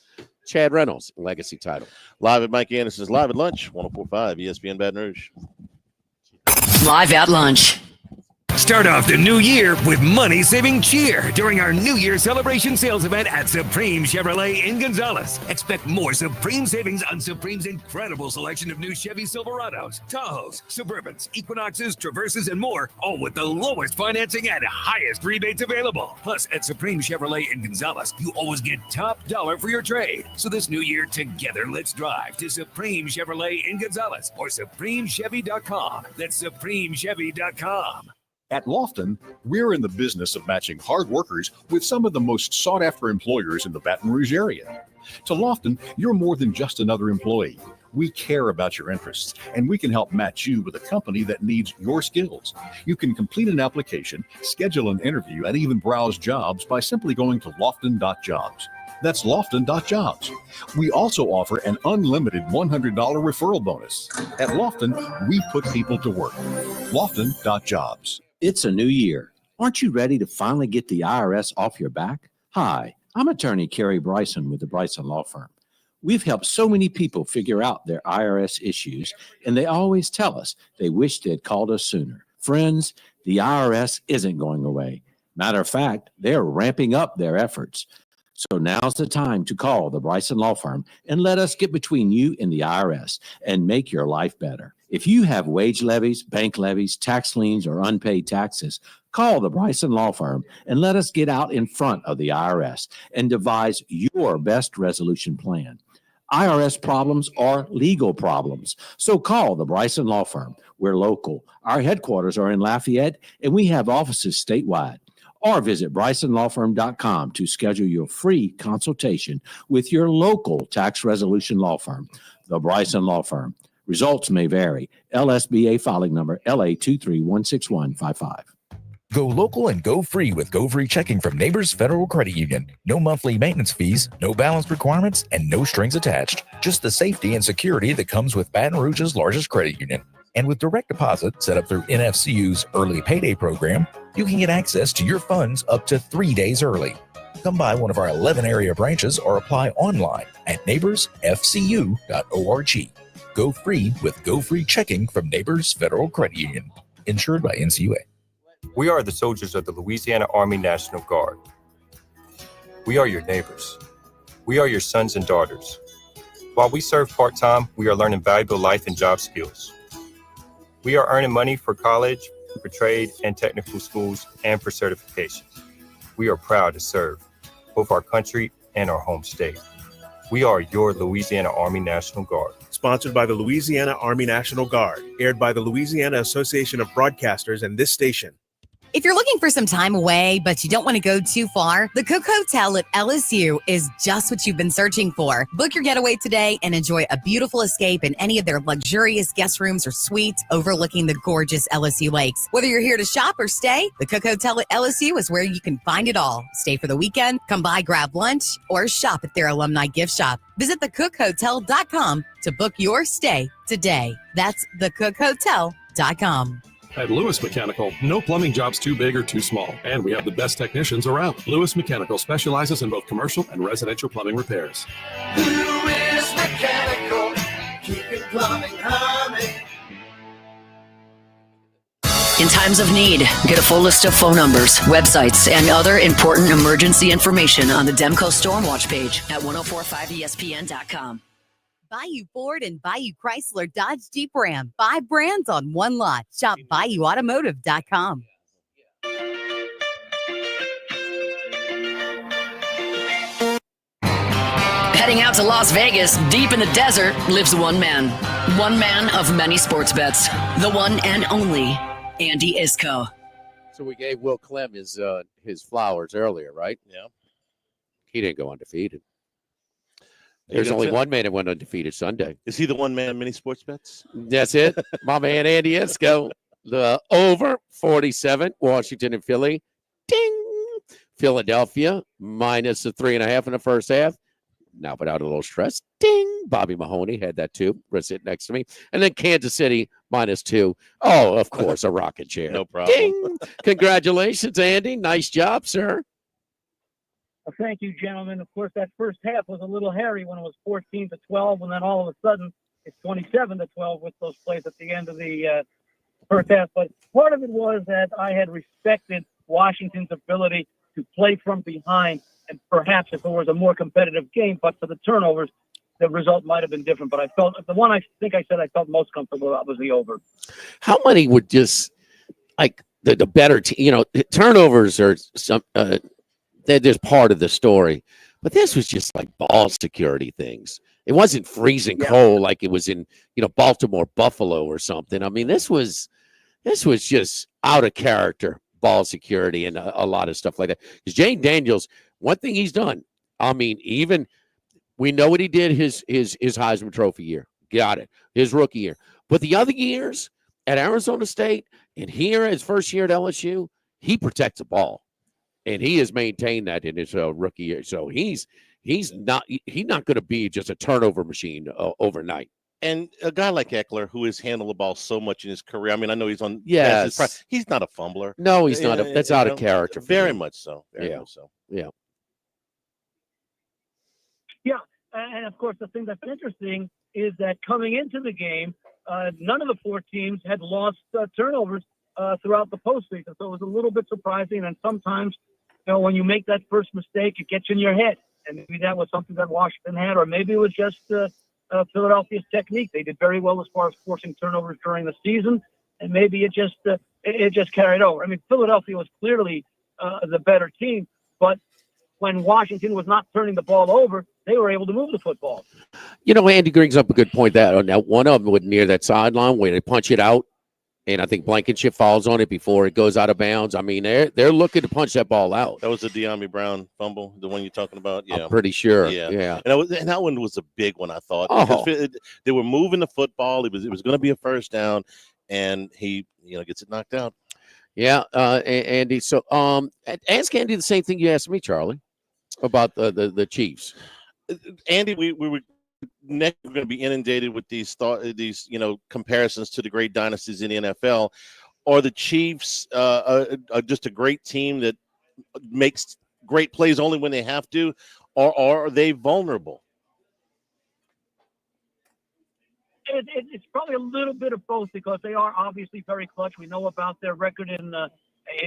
Chad Reynolds, Legacy Title. Live at Mike Anderson's Live at Lunch, 104.5 ESPN Baton Rouge. Live at Lunch. Start off the new year with money-saving cheer during our New Year celebration sales event at Supreme Chevrolet in Gonzales. Expect more Supreme savings on Supreme's incredible selection of new Chevy Silverados, Tahoes, Suburbans, Equinoxes, Traverses, and more, all with the lowest financing and highest rebates available. Plus, at Supreme Chevrolet in Gonzales, you always get top dollar for your trade. So this new year, together, let's drive to Supreme Chevrolet in Gonzales or SupremeChevy.com. That's SupremeChevy.com. At Lofton, we're in the business of matching hard workers with some of the most sought-after employers in the Baton Rouge area. To Lofton, you're more than just another employee. We care about your interests, and we can help match you with a company that needs your skills. You can complete an application, schedule an interview, and even browse jobs by simply going to lofton.jobs. That's lofton.jobs. We also offer an unlimited $100 referral bonus. At Lofton, we put people to work. Lofton.jobs. It's a new year. Aren't you ready to finally get the IRS off your back? Hi, I'm attorney Kerry Bryson with the Bryson Law Firm. We've helped so many people figure out their IRS issues, and they always tell us they wish they'd called us sooner. Friends, the IRS isn't going away. Matter of fact, they're ramping up their efforts. So now's the time to call the Bryson Law Firm and let us get between you and the IRS and make your life better. If you have wage levies, bank levies, tax liens, or unpaid taxes, call the Bryson Law Firm and let us get out in front of the IRS and devise your best resolution plan. IRS problems are legal problems. So call the Bryson Law Firm. We're local. Our headquarters are in Lafayette, and we have offices statewide. Or visit BrysonLawFirm.com to schedule your free consultation with your local tax resolution law firm, the Bryson Law Firm. Results may vary. LSBA filing number LA2316155. Go local and go free with Go Free Checking from Neighbors Federal Credit Union. No monthly maintenance fees, no balance requirements, and no strings attached. Just the safety and security that comes with Baton Rouge's largest credit union. And with direct deposit set up through NFCU's Early Payday program, you can get access to your funds up to 3 days early. Come by one of our 11 area branches or apply online at neighborsfcu.org. Go free with Go Free Checking from Neighbors Federal Credit Union. Insured by NCUA. We are the soldiers of the Louisiana Army National Guard. We are your neighbors. We are your sons and daughters. While we serve part-time, we are learning valuable life and job skills. We are earning money for college, for trade and technical schools, and for certifications. We are proud to serve both our country and our home state. We are your Louisiana Army National Guard. Sponsored by the Louisiana Army National Guard, aired by the Louisiana Association of Broadcasters and this station. If you're looking for some time away, but you don't want to go too far, the Cook Hotel at LSU is just what you've been searching for. Book your getaway today and enjoy a beautiful escape in any of their luxurious guest rooms or suites overlooking the gorgeous LSU lakes. Whether you're here to shop or stay, the Cook Hotel at LSU is where you can find it all. Stay for the weekend, come by, grab lunch, or shop at their alumni gift shop. Visit thecookhotel.com to book your stay today. That's thecookhotel.com. At Lewis Mechanical, no plumbing job's too big or too small, and we have the best technicians around. Lewis Mechanical specializes in both commercial and residential plumbing repairs. Lewis Mechanical, keeping plumbing humming. In times of need, get a full list of phone numbers, websites, and other important emergency information on the Demco Stormwatch page at 1045ESPN.com. Bayou Ford and Bayou Chrysler Dodge Jeep Ram. 5 brands on one lot. Shop BayouAutomotive.com. Heading out to Las Vegas, deep in the desert, lives one man. One man of many sports bets. The one and only Andy Isco. So we gave Will Clem his flowers earlier, right? Yeah. He didn't go undefeated. There's only one man that went undefeated Sunday. Is he the one man mini sports bets? That's it. My man Andy Isco. The over 47, Washington and Philly. Ding. Philadelphia minus the 3.5 in the first half. Now without a little stress. Ding. Bobby Mahoney had that too. Sit next to me. And then Kansas City -2. Oh, of course, a rocket chair. No problem. Ding. Congratulations, Andy. Nice job, sir. Well, thank you, gentlemen. Of course, that first half was a little hairy when it was 14-12, and then all of a sudden it's 27-12 with those plays at the end of the first half. But part of it was that I had respected Washington's ability to play from behind, and perhaps if it was a more competitive game, but for the turnovers, the result might have been different. But I felt the one I think I said I felt most comfortable about was the over. How many would just like the better team? You know, turnovers are some. They're just part of the story, but this was just like ball security things. It wasn't freezing cold like it was in, Baltimore, Buffalo or something. I mean, this was just out of character ball security and a lot of stuff like that. Because Jane Daniels, one thing he's done, I mean, even we know what he did his Heisman Trophy year. Got it. His rookie year. But the other years at Arizona State and here his first year at LSU, he protects the ball. And he has maintained that in his rookie year. So he's not going to be just a turnover machine overnight. And a guy like Eckler, who has handled the ball so much in his career, I mean, I know he's on. Yes, he's not a fumbler. No, he's not. That's out of character. Very much so. Very much so. Yeah. Yeah, and of course, the thing that's interesting is that coming into the game, none of the 4 teams had lost turnovers throughout the postseason. So it was a little bit surprising, and sometimes, when you make that first mistake, it gets in your head. And maybe that was something that Washington had, or maybe it was just Philadelphia's technique. They did very well as far as forcing turnovers during the season, and maybe it just carried over. I mean, Philadelphia was clearly the better team, but when Washington was not turning the ball over, they were able to move the football. Andy brings up a good point. That one of them was near that sideline where they punch it out, and I think Blankenship falls on it before it goes out of bounds. I mean, they're looking to punch that ball out. That was the De'Ami Brown fumble, the one you're talking about? Yeah. I'm pretty sure. Yeah. And that one was a big one, I thought. Oh. They were moving the football. It was going to be a first down, and he gets it knocked out. Yeah, Andy. So, ask Andy the same thing you asked me, Charlie, about the Chiefs. Andy, we were next we're going to be inundated with these comparisons to the great dynasties in the NFL. Are the Chiefs are just a great team that makes great plays only when they have to, or are they vulnerable? It's probably a little bit of both because they are obviously very clutch. We know about their record in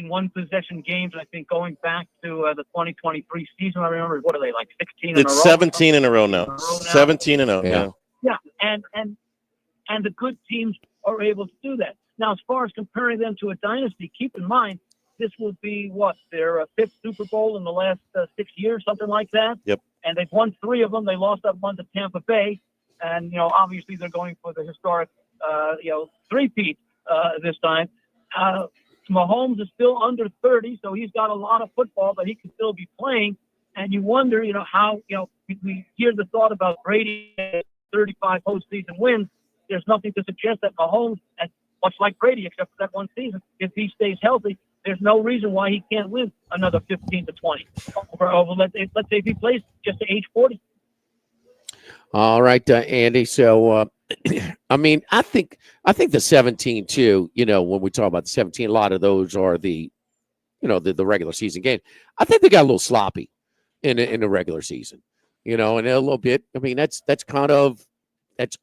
one possession games. I think going back to the 2023 season, I remember what are they like 16 in a row? It's 17 in a row now. 17 in a row. Yeah, and the good teams are able to do that. Now, as far as comparing them to a dynasty, keep in mind this will be their fifth Super Bowl in the last 6 years, something like that. Yep. And they've won 3 of them. They lost that one to Tampa Bay. And, obviously they're going for the historic, three-peat this time. Mahomes is still under 30, so he's got a lot of football, but he can still be playing. And you wonder, how, we hear the thought about Brady 35 postseason wins. There's nothing to suggest that Mahomes, and much like Brady, except for that one season, if he stays healthy, there's no reason why he can't win another 15 to 20. Let's say if he plays just to age 40. All right, Andy. So, I think the 17 too. When we talk about the 17, a lot of those are the regular season game. I think they got a little sloppy in the regular season. And a little bit. That's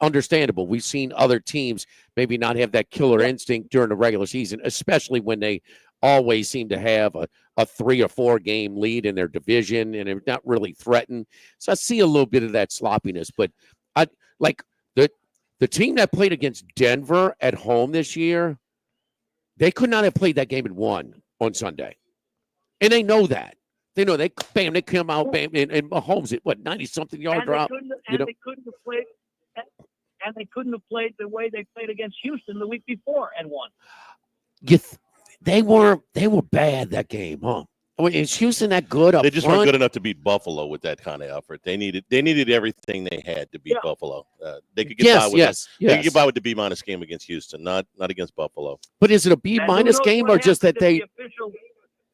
understandable. We've seen other teams maybe not have that killer instinct during the regular season, especially when they always seem to have a 3 or 4 game lead in their division and they're not really threatened. So I see a little bit of that sloppiness, but I like the team that played against Denver at home this year. They could not have played that game and won on Sunday. And they know that. They know they come out, bam, and Mahomes at 90-something yard drop. They couldn't have played. And they couldn't have played the way they played against Houston the week before and won. They were bad that game, huh? Is Houston that good up They just front? weren't good enough to beat Buffalo with that kind of effort. They needed everything they had to beat Buffalo. They could get by with They could get by with the B- game against Houston, not against Buffalo. But is it a B- game or just that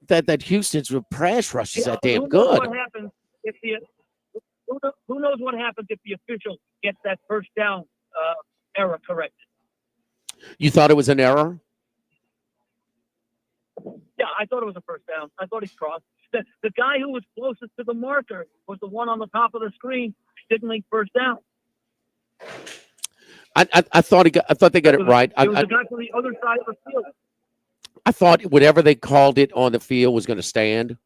that Houston's crash rushes that damn good? What happens if who knows what happens if the official gets that first down error corrected? You thought it was an error? Yeah, I thought it was a first down. I thought he crossed. The guy who was closest to the marker was the one on the top of the screen signaling first down. I thought they got it right. It was the guy from the other side of the field. I thought whatever they called it on the field was going to stand.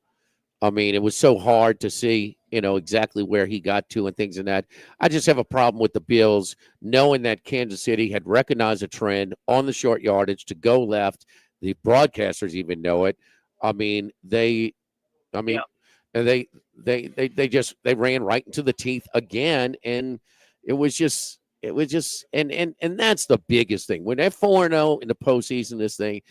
It was so hard to see, exactly where he got to and things and that. I just have a problem with the Bills knowing that Kansas City had recognized a trend on the short yardage to go left. The broadcasters even know it. They ran right into the teeth again, and it was just, and that's the biggest thing. When they're 4-0 in the postseason, this thing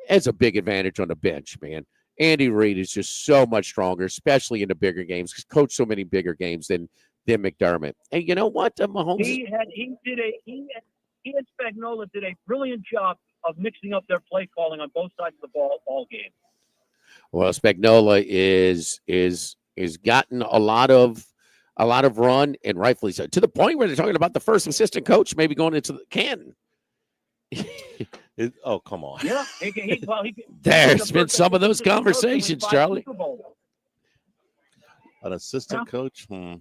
has a big advantage on the bench, man. Andy Reid is just so much stronger, especially in the bigger games. He's coached so many bigger games than McDermott. And you know what, Mahomes? He and Spagnuolo did a brilliant job of mixing up their play calling on both sides of the ball all game. Well, Spagnuolo is gotten a lot of run, and rightfully so, to the point where they're talking about the first assistant coach maybe going into the Canton. Oh, come on. Yeah. There's been some of those conversations, Charlie. An assistant coach? I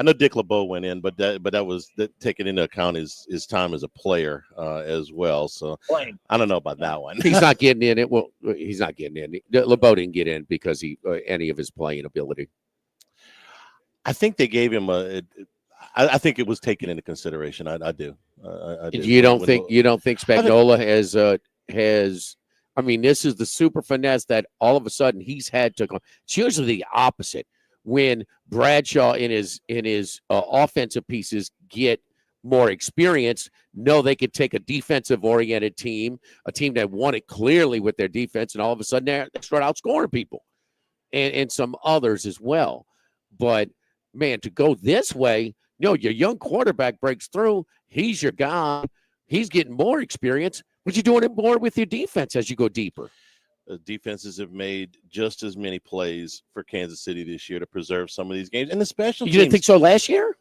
know Dick LeBeau went in, but that was taken into account his time as a player as well. So I don't know about that one. He's not getting in. He's not getting in. LeBeau didn't get in because any of his playing ability. I think they gave him I think it was taken into consideration. I do. I do. You don't think Spagnuolo has? This is the super finesse that all of a sudden he's had to. It's usually the opposite. When Bradshaw in his offensive pieces get more experience, know they could take a defensive-oriented team, a team that won it clearly with their defense, and all of a sudden they start outscoring people, and some others as well. But man, to go this way, your young quarterback breaks through. He's your guy. He's getting more experience, but you're doing it more with your defense as you go deeper. defenses have made just as many plays for Kansas City this year to preserve some of these games. And the special You teams. didn't think so last year?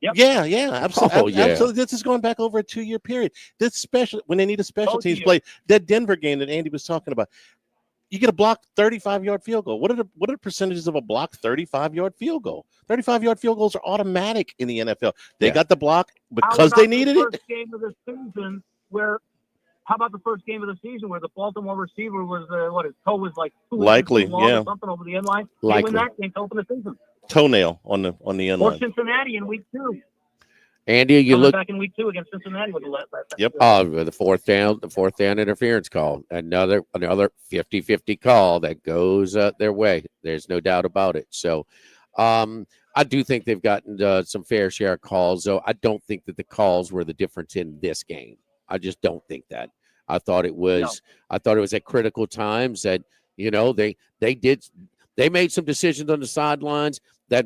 Yep. Yeah, absolutely. Oh, yeah. Absolutely. This is going back over a 2-year period. This special when they need a special teams play, that Denver game that Andy was talking about, you get a blocked 35-yard field goal. What are the percentages of a blocked 35-yard field goal? 35-yard field goals are automatic in the NFL. They got the block because they needed it. Game of the season how about the first game of the season where the Baltimore receiver was his toe was like 2 likely, inches long yeah, or something over the end line? Likely. They win that game to open the season. Toenail on the end Or line. Cincinnati in week 2. Andy, you Coming look back in week 2 against Cincinnati with the last. Yep. The fourth down interference call. Another 50-50 call that goes their way. There's no doubt about it. So I do think they've gotten some fair share of calls, though. I don't think that the calls were the difference in this game. I just don't think that. I thought it was. No. I thought it was at critical times that they made some decisions on the sidelines that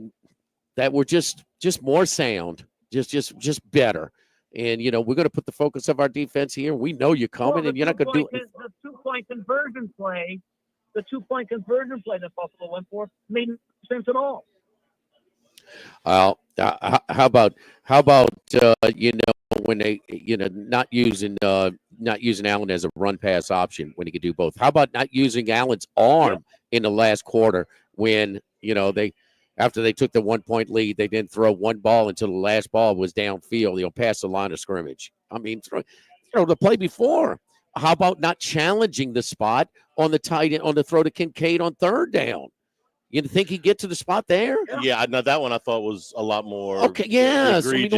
were just more sound, just better. And we're going to put the focus of our defense here. We know you're coming, and you're not going to do it. The 2-point conversion play, that Buffalo went for made no sense at all. How about when they not using Allen as a run pass option when he could do both? How about not using Allen's arm in the last quarter when after they took the 1-point lead, they didn't throw one ball until the last ball was downfield, past the line of scrimmage. I mean, the play before. How about not challenging the spot on the tight end on the throw to Kincaid on third down? You think he'd get to the spot there? Yeah, no, that one I thought was a lot more. Okay, yes. I mean,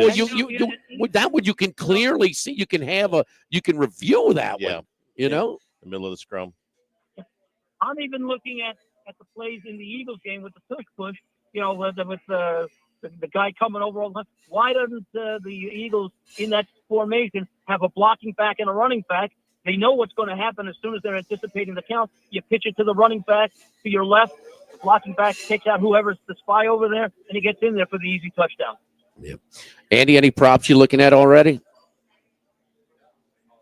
with that one you can clearly see. You can review that one. In the middle of the scrum. I'm even looking at the plays in the Eagles game with the push. With the guy coming over all the time. Why doesn't the Eagles in that formation have a blocking back and a running back? They know what's going to happen as soon as they're anticipating the count. You pitch it to the running back to your left. Blocking back takes out whoever's the spy over there, and he gets in there for the easy touchdown. Yep. Andy, any props you looking at already?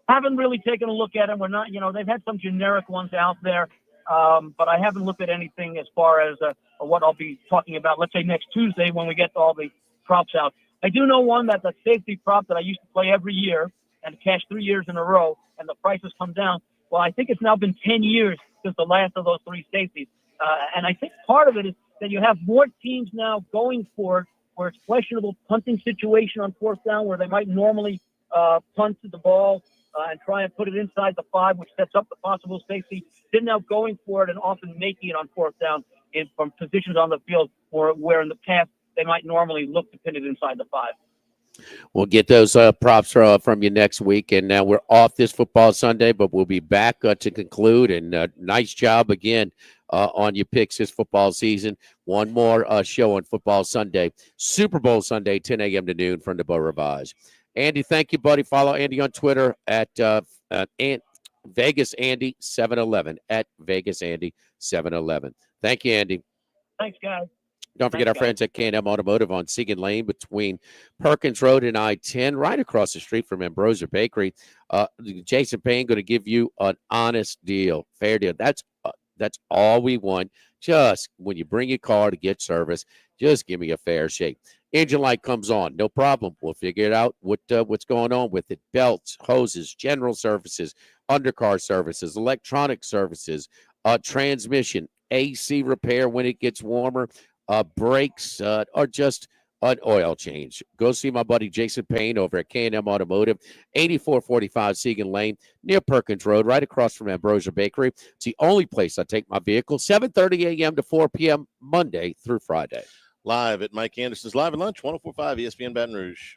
Haven't really taken a look at them. We're not, they've had some generic ones out there, but I haven't looked at anything as far as what I'll be talking about, let's say next Tuesday when we get all the props out. I do know one that's a safety prop that I used to play every year and cash 3 years in a row, and the prices come down. Well, I think it's now been 10 years since the last of those 3 safeties. And I think part of it is that you have more teams now going for it where it's questionable punting situation on 4th down where they might normally punt the ball and try and put it inside the 5, which sets up the possible safety. They're now going for it and often making it on 4th down from positions on the field where in the past they might normally look to pin it inside the 5. We'll get those props from you next week. And now we're off this football Sunday, but we'll be back to conclude. And nice job again on your picks this football season. One more show on football Sunday, Super Bowl Sunday, 10 a.m. to noon from the Beau Rivage. Andy, thank you, buddy. Follow Andy on Twitter at Vegas Andy 711 at Vegas Andy 711. Thank you, Andy. Thanks, guys. Don't forget our friends at K&M Automotive on Siegen Lane between Perkins Road and I-10, right across the street from Ambrosia Bakery. Jason Payne going to give you an honest deal, fair deal. That's all we want. Just when you bring your car to get service, just give me a fair shake. Engine light comes on, no problem. We'll figure it out what's going on with it. Belts, hoses, general services, undercar services, electronic services, transmission, AC repair when it gets warmer. Brakes or just an oil change. Go see my buddy Jason Payne over at K&M Automotive, 8445 Siegen Lane, near Perkins Road, right across from Ambrosia Bakery. It's the only place I take my vehicle, 7:30 a.m. to 4 p.m. Monday through Friday. Live at Mike Anderson's Live at Lunch, 104.5 ESPN Baton Rouge.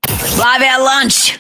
Live at Lunch.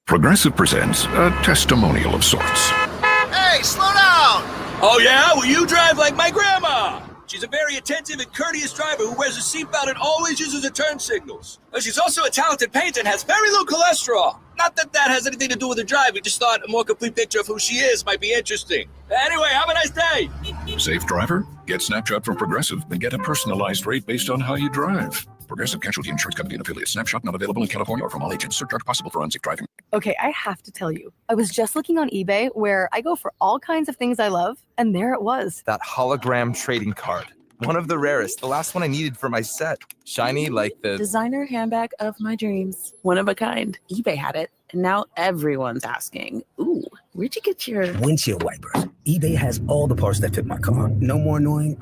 Progressive presents a testimonial of sorts. Hey, slow down! Oh, yeah? Well, you drive like my grandma. She's a very attentive and courteous driver who wears a seatbelt and always uses her turn signals. But she's also a talented painter and has very low cholesterol. Not that that has anything to do with her drive. We just thought a more complete picture of who she is might be interesting. Anyway, have a nice day. Safe driver? Get Snapshot from Progressive and get a personalized rate based on how you drive. Progressive Casualty Insurance Company and affiliates. Snapshot not available in California or from all agents. Surcharge possible for unsafe driving. Okay, I have to tell you, I was just looking on eBay where I go for all kinds of things I love, and there it was. That hologram trading card. One of the rarest. The last one I needed for my set. Shiny like the designer handbag of my dreams. One of a kind. eBay had it, and now everyone's asking, ooh, where'd you get your windshield wipers? eBay has all the parts that fit my car. No more annoying.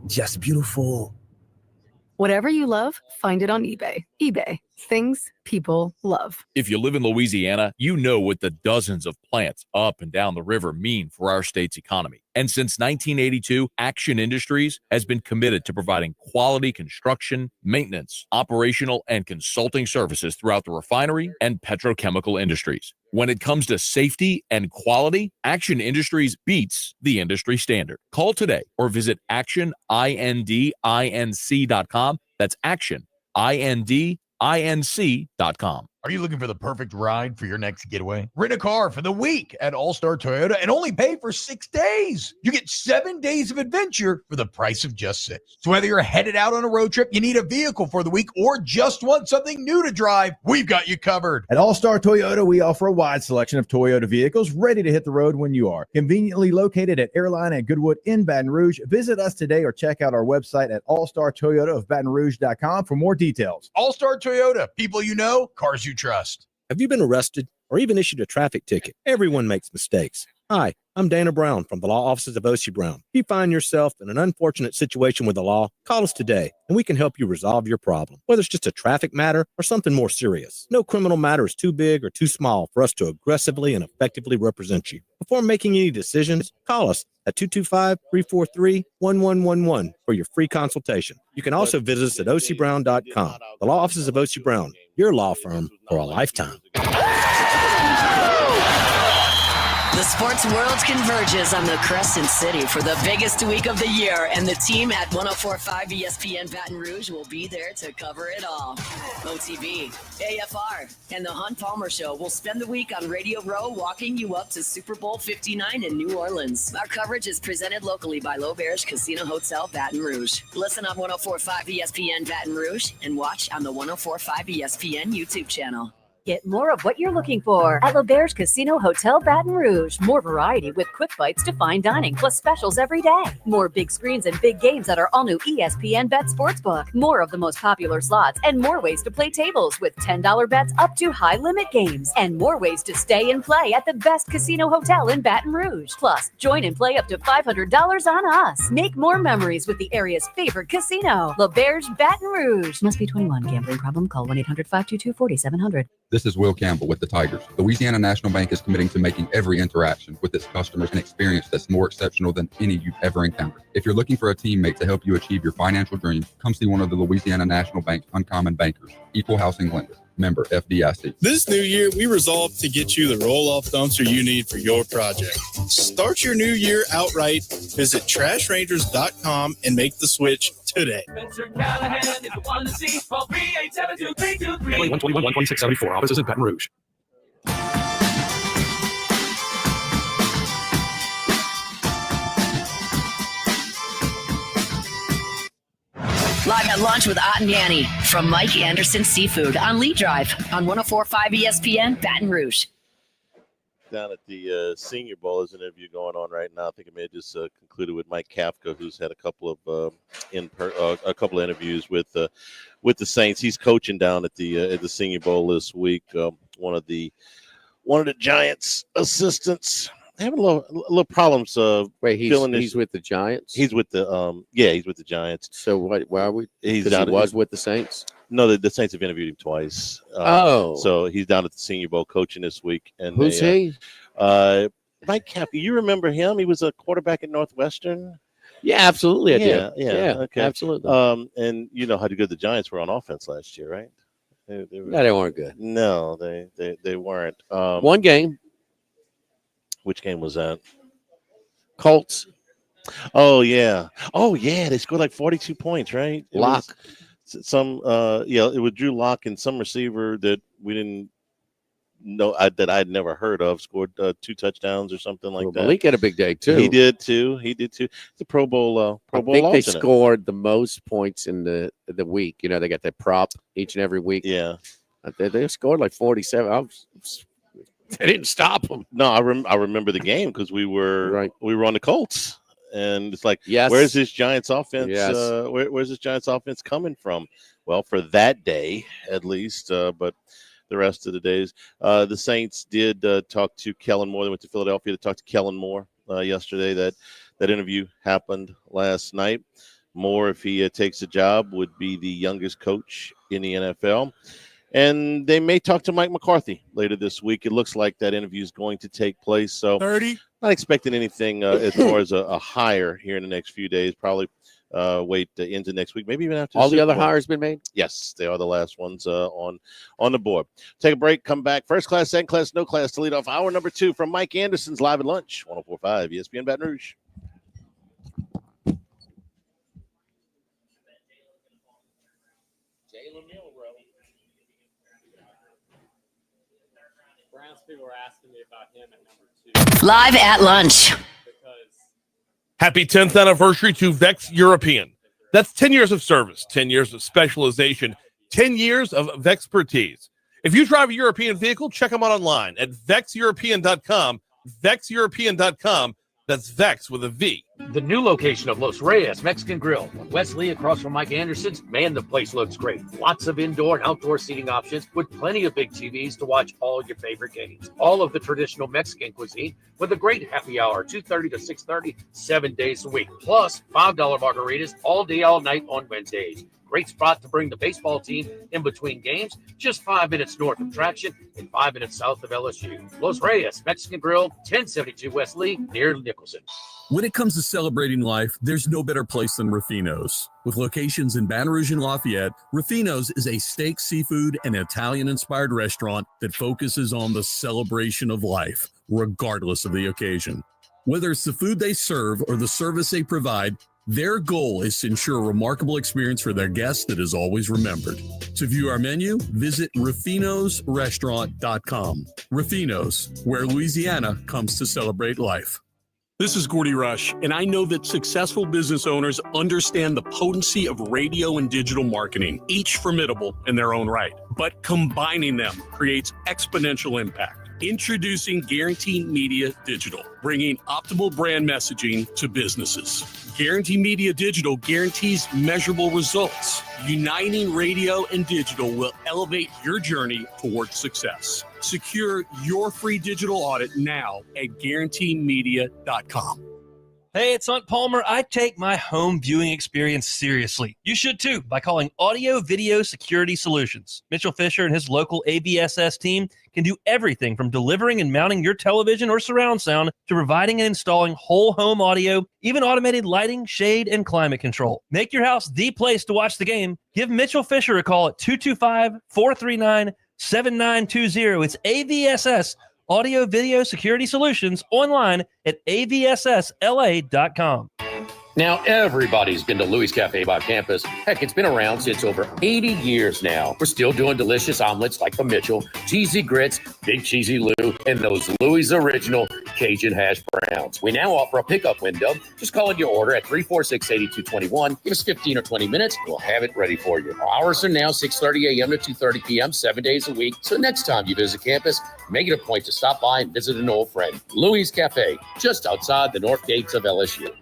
Just beautiful. Whatever you love, find it on eBay. eBay, things people love. If you live in Louisiana, you know what the dozens of plants up and down the river mean for our state's economy. And since 1982, Action Industries has been committed to providing quality construction, maintenance, operational, and consulting services throughout the refinery and petrochemical industries. When it comes to safety and quality, Action Industries beats the industry standard. Call today or visit actionindinc.com. That's actionindinc.com. Are you looking for the perfect ride for your next getaway? Rent a car for the week at All-Star Toyota and only pay for 6 days. You get 7 days of adventure for the price of just 6. So whether you're headed out on a road trip, you need a vehicle for the week, or just want something new to drive, we've got you covered. At All-Star Toyota, we offer a wide selection of Toyota vehicles ready to hit the road when you are. Conveniently located at Airline and Goodwood in Baton Rouge. Visit us today or check out our website at allstartoyotaofbatonrouge.com for more details. All-Star Toyota, people you know, cars you trust. Have you been arrested or even issued a traffic ticket? Everyone makes mistakes. Hi, I'm Dana Brown from the law offices of O.C. Brown. If you find yourself in an unfortunate situation with the law, call us today and we can help you resolve your problem, whether it's just a traffic matter or something more serious. No criminal matter is too big or too small for us to aggressively and effectively represent you. Before making any decisions, call us at 225-343-1111 for your free consultation. You can also visit us at ocbrown.com. The law offices of O.C. Brown, your law firm for a lifetime. The sports world converges on the Crescent City for the biggest week of the year, and the team at 104.5 ESPN Baton Rouge will be there to cover it all. OTB, AFR, and the Hunt Palmer Show will spend the week on Radio Row, walking you up to Super Bowl 59 in New Orleans. Our coverage is presented locally by L'Auberge Casino Hotel Baton Rouge. Listen on 104.5 ESPN Baton Rouge and watch on the 104.5 ESPN YouTube channel. Get more of what you're looking for at L'Auberge Casino Hotel Baton Rouge. More variety with quick bites to fine dining, plus specials every day. More big screens and big games at our all-new ESPN Bet Sportsbook. More of the most popular slots and more ways to play tables with $10 bets up to high-limit games. And more ways to stay and play at the best casino hotel in Baton Rouge. Plus, join and play up to $500 on us. Make more memories with the area's favorite casino, L'Auberge Baton Rouge. Must be 21. Gambling problem? Call 1-800-522-4700. This is Will Campbell with the Tigers. Louisiana National Bank is committing to making every interaction with its customers an experience that's more exceptional than any you've ever encountered. If you're looking for a teammate to help you achieve your financial dreams, come see one of the Louisiana National Bank's uncommon bankers, Equal Housing Lender. Member FDIC. This new year, we resolve to get you the roll-off dumpster you need for your project. Start your new year outright. Visit trashrangers.com and make the switch today. Spencer Callahan, if you want to see, call 387-2323. 121-126-74. Offices in Baton Rouge. Live at lunch with Ott and Annie from Mike Anderson Seafood on Lee Drive on 104.5 ESPN Baton Rouge. Down at the Senior Bowl, there's an interview going on right now. I think it may have just concluded with Mike Kafka, who's had a couple of interviews with the Saints. He's coaching down at the Senior Bowl this week. One of the Giants' assistants having a little problems. Wait, he's with the Giants. He's with the he's with the Giants. So why are we? He was with the Saints. No, the Saints have interviewed him twice. So he's down at the Senior Bowl coaching this week. And who's he? Mike Kafka. You remember him? He was a quarterback at Northwestern. Yeah, absolutely. I do. Yeah. Okay. Absolutely. And you know how good the Giants were on offense last year, right? They weren't good. No, they weren't. One game. Which game was that? Colts. Oh yeah. They scored like 42 points, right? Locke. It was Drew Locke and some receiver that we didn't know that I'd never heard of scored 2 touchdowns or something like that. Malik had a big day too. He did too. It's a Pro Bowl. I think they scored the most points in the week. You know, they got that prop each and every week. Yeah. They scored like 47. They didn't stop them. No, I remember the game because we were on the Colts, and it's like, where's this Giants offense? Where's this Giants offense coming from? Well, for that day at least, but the rest of the days, the Saints did talk to Kellen Moore. They went to Philadelphia to talk to Kellen Moore yesterday. That interview happened last night. Moore, if he takes the job, would be the youngest coach in the NFL. And they may talk to Mike McCarthy later this week. It looks like that interview is going to take place. So 30. Not expecting anything as far as a hire here in the next few days. Probably wait into next week, maybe even after all the other hires been made. Yes, they are the last ones on the board. Take a break, come back. First class, second class, no class to lead off hour number 2 from Mike Anderson's Live at Lunch, 104.5 ESPN Baton Rouge. People were asking me about him at number 2. Live at Lunch. Happy 10th anniversary to Vex European. That's 10 years of service, 10 years of specialization, 10 years of Vexpertise. If you drive a European vehicle, check them out online at vexeuropean.com. Vexeuropean.com. That's Vex with a V. The new location of Los Reyes Mexican Grill on Wesley across from Mike Anderson's. Man, the place looks great. Lots of indoor and outdoor seating options with plenty of big TVs to watch all your favorite games. All of the traditional Mexican cuisine with a great happy hour, 2:30 to 6:30, 7 days a week. Plus $5 margaritas all day, all night on Wednesdays. Great spot to bring the baseball team in between games, just 5 minutes north of Traction and 5 minutes south of LSU. Los Reyes Mexican Grill, 1072 West Lee, near Nicholson. When it comes to celebrating life, there's no better place than Ruffino's. With locations in Baton Rouge and Lafayette, Ruffino's is a steak, seafood, and Italian-inspired restaurant that focuses on the celebration of life, regardless of the occasion. Whether it's the food they serve or the service they provide, their goal is to ensure a remarkable experience for their guests that is always remembered. To view our menu, visit ruffinosrestaurant.com. Ruffino's, where Louisiana comes to celebrate life. This is Gordy Rush, and I know that successful business owners understand the potency of radio and digital marketing, each formidable in their own right. But combining them creates exponential impact. Introducing Guarantee Media Digital, bringing optimal brand messaging to businesses. Guarantee Media Digital guarantees measurable results. Uniting radio and digital will elevate your journey towards success. Secure your free digital audit now at guaranteemedia.com. Hey, it's Hunt Palmer. I take my home viewing experience seriously. You should too by calling Audio Video Security Solutions. Mitchell Fisher and his local AVSS team can do everything from delivering and mounting your television or surround sound to providing and installing whole home audio, even automated lighting, shade, and climate control. Make your house the place to watch the game. Give Mitchell Fisher a call at 225-439-7920. It's AVSS, Audio Video Security Solutions, online at avssla.com. Now, everybody's been to Louis Cafe by campus. Heck, it's been around since over 80 years now. We're still doing delicious omelets like the Mitchell, cheesy grits, Big Cheesy Lou, and those Louis Original Cajun hash browns. We now offer a pickup window. Just call in your order at 346-8221. Give us 15 or 20 minutes. We'll have it ready for you. Our hours are now 6:30 a.m. to 2:30 p.m., 7 days a week. So next time you visit campus, make it a point to stop by and visit an old friend. Louis Cafe, just outside the north gates of LSU.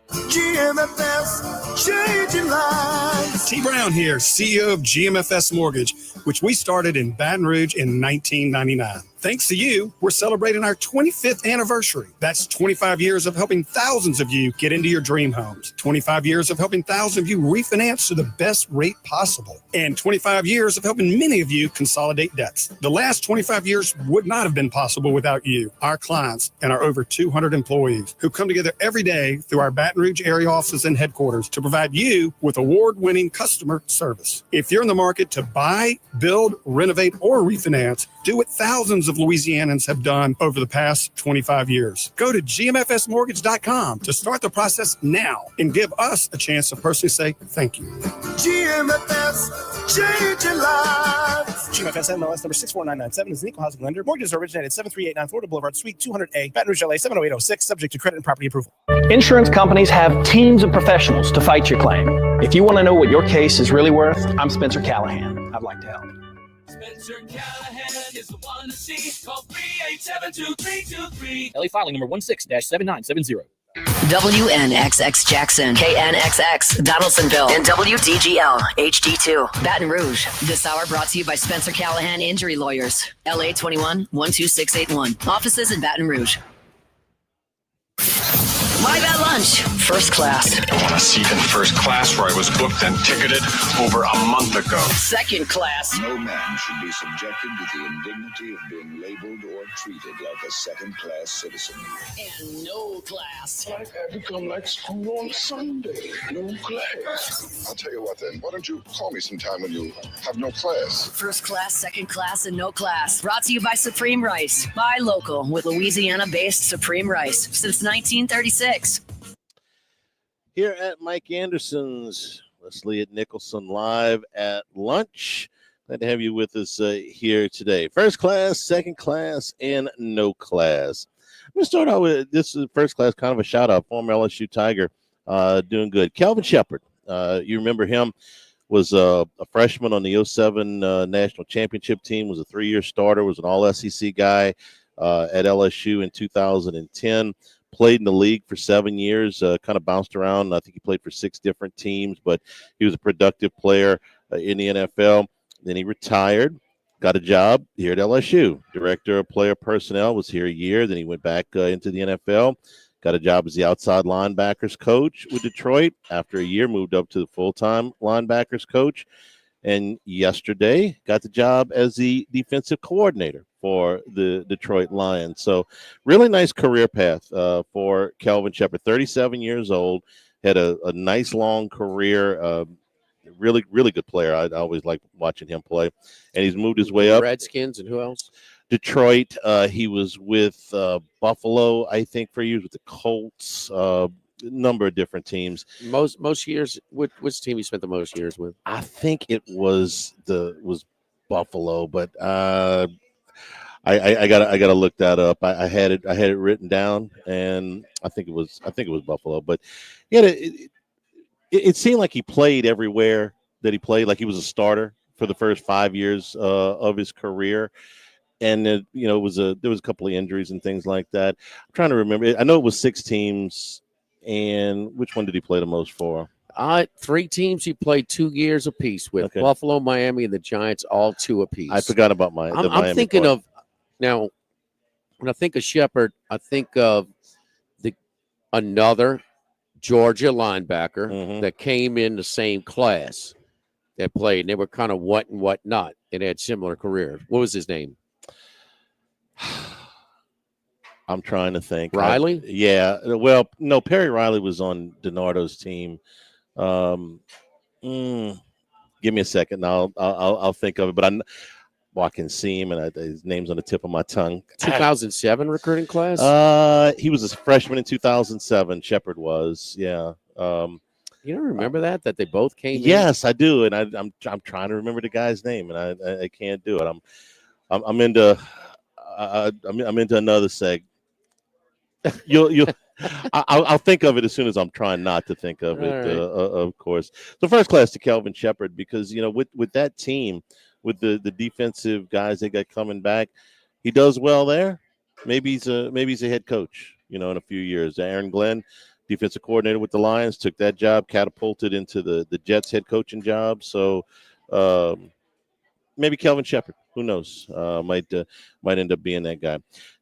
GMFS, changing lives. T. Brown here, CEO of GMFS Mortgage, which we started in Baton Rouge in 1999. Thanks to you, we're celebrating our 25th anniversary. That's 25 years of helping thousands of you get into your dream homes. 25 years of helping thousands of you refinance to the best rate possible. And 25 years of helping many of you consolidate debts. The last 25 years would not have been possible without you, our clients, and our over 200 employees who come together every day through our Baton Rouge area offices and headquarters to provide you with award-winning customer service. If you're in the market to buy, build, renovate, or refinance, do what thousands of Louisianans have done over the past 25 years. Go to gmfsmortgage.com to start the process now and give us a chance to personally say thank you. GMFS, changing lives. GMFS MLS number 64997 is an equal housing lender. Mortgages are originated at 7389 Florida Boulevard, Suite 200A, Baton Rouge, LA 70806, subject to credit and property approval. Insurance companies have teams of professionals to fight your claim. If you want to know what your case is really worth, I'm Spencer Callahan. I'd like to help. Spencer Callahan is the one to see. Call 387-2323. LA filing number 16-7970. WNXX Jackson, KNXX Donaldsonville, and WDGL HD2 Baton Rouge. This hour brought to you by Spencer Callahan Injury Lawyers, LA 21 12681. Offices in Baton Rouge. Live at lunch, first class. I want a seat in first class where I was booked and ticketed over a month ago. Second class. No man should be subjected to the indignity of being labeled or treated like a second-class citizen. And no class. Life had become like school on Sunday. No class. I'll tell you what then. Why don't you call me sometime when you have no class? First class, second class, and no class. Brought to you by Supreme Rice. Buy local with Louisiana-based Supreme Rice since 1936. Here at Mike Anderson's, Leslie at Nicholson live at lunch. Glad to have you with us here today. First class, second class, and no class. I'm going to start out with this is first class, kind of a shout out. Former LSU Tiger, doing good. Kelvin Shepard, you remember him, was a freshman on the 07 national championship team, was a 3-year starter, was an all SEC guy at LSU in 2010. Played in the league for 7 years, kind of bounced around. I think he played for 6 different teams, but he was a productive player in the NFL. Then he retired, got a job here at LSU. Director of player personnel, was here a year. Then he went back into the NFL, got a job as the outside linebackers coach with Detroit. After a year, moved up to the full-time linebackers coach. And yesterday got the job as the defensive coordinator for the Detroit Lions. So really nice career path for Kelvin Shepard, 37 years old, had a nice long career, really good player. I always like watching him play. And he's moved his way up. Redskins and who else? Detroit. He was with Buffalo, I think, for years, with the Colts. Number of different teams. Most years, which team you spent the most years with? I think it was Buffalo, but I gotta look that up. I had it written down, and I think it was Buffalo. But yeah, it seemed like he played everywhere that he played. Like he was a starter for the first 5 years of his career. And there was a couple of injuries and things like that. I'm trying to remember. I know it was 6 teams. And which one did he play the most for? 3 teams he played 2 years apiece with. Okay. Buffalo, Miami, and the Giants, all 2 apiece. I forgot about Miami. I'm thinking of now. When I think of Shepard, I think of another Georgia linebacker that came in the same class that played. And they were kind of what and what not. And had similar careers. What was his name? I'm trying to think. Riley? Yeah. Well, no, Perry Riley was on DiNardo's team. Give me a second. I'll think of it. But I can see him, and his name's on the tip of my tongue. 2007 recruiting class? He was a freshman in 2007. Shepard was. Yeah. You don't remember that they both came? Yes, I do, and I'm trying to remember the guy's name, and I can't do it. I'm into another seg. I'll think of it as soon as I'm trying not to think of it. Right. Of course. So first class to Kelvin Shepard, because with that team, with the defensive guys they got coming back, he does well there. Maybe he's a head coach. In a few years. Aaron Glenn, defensive coordinator with the Lions, took that job, catapulted into the Jets head coaching job. So maybe Kelvin Shepard. Who knows? Might end up being that guy.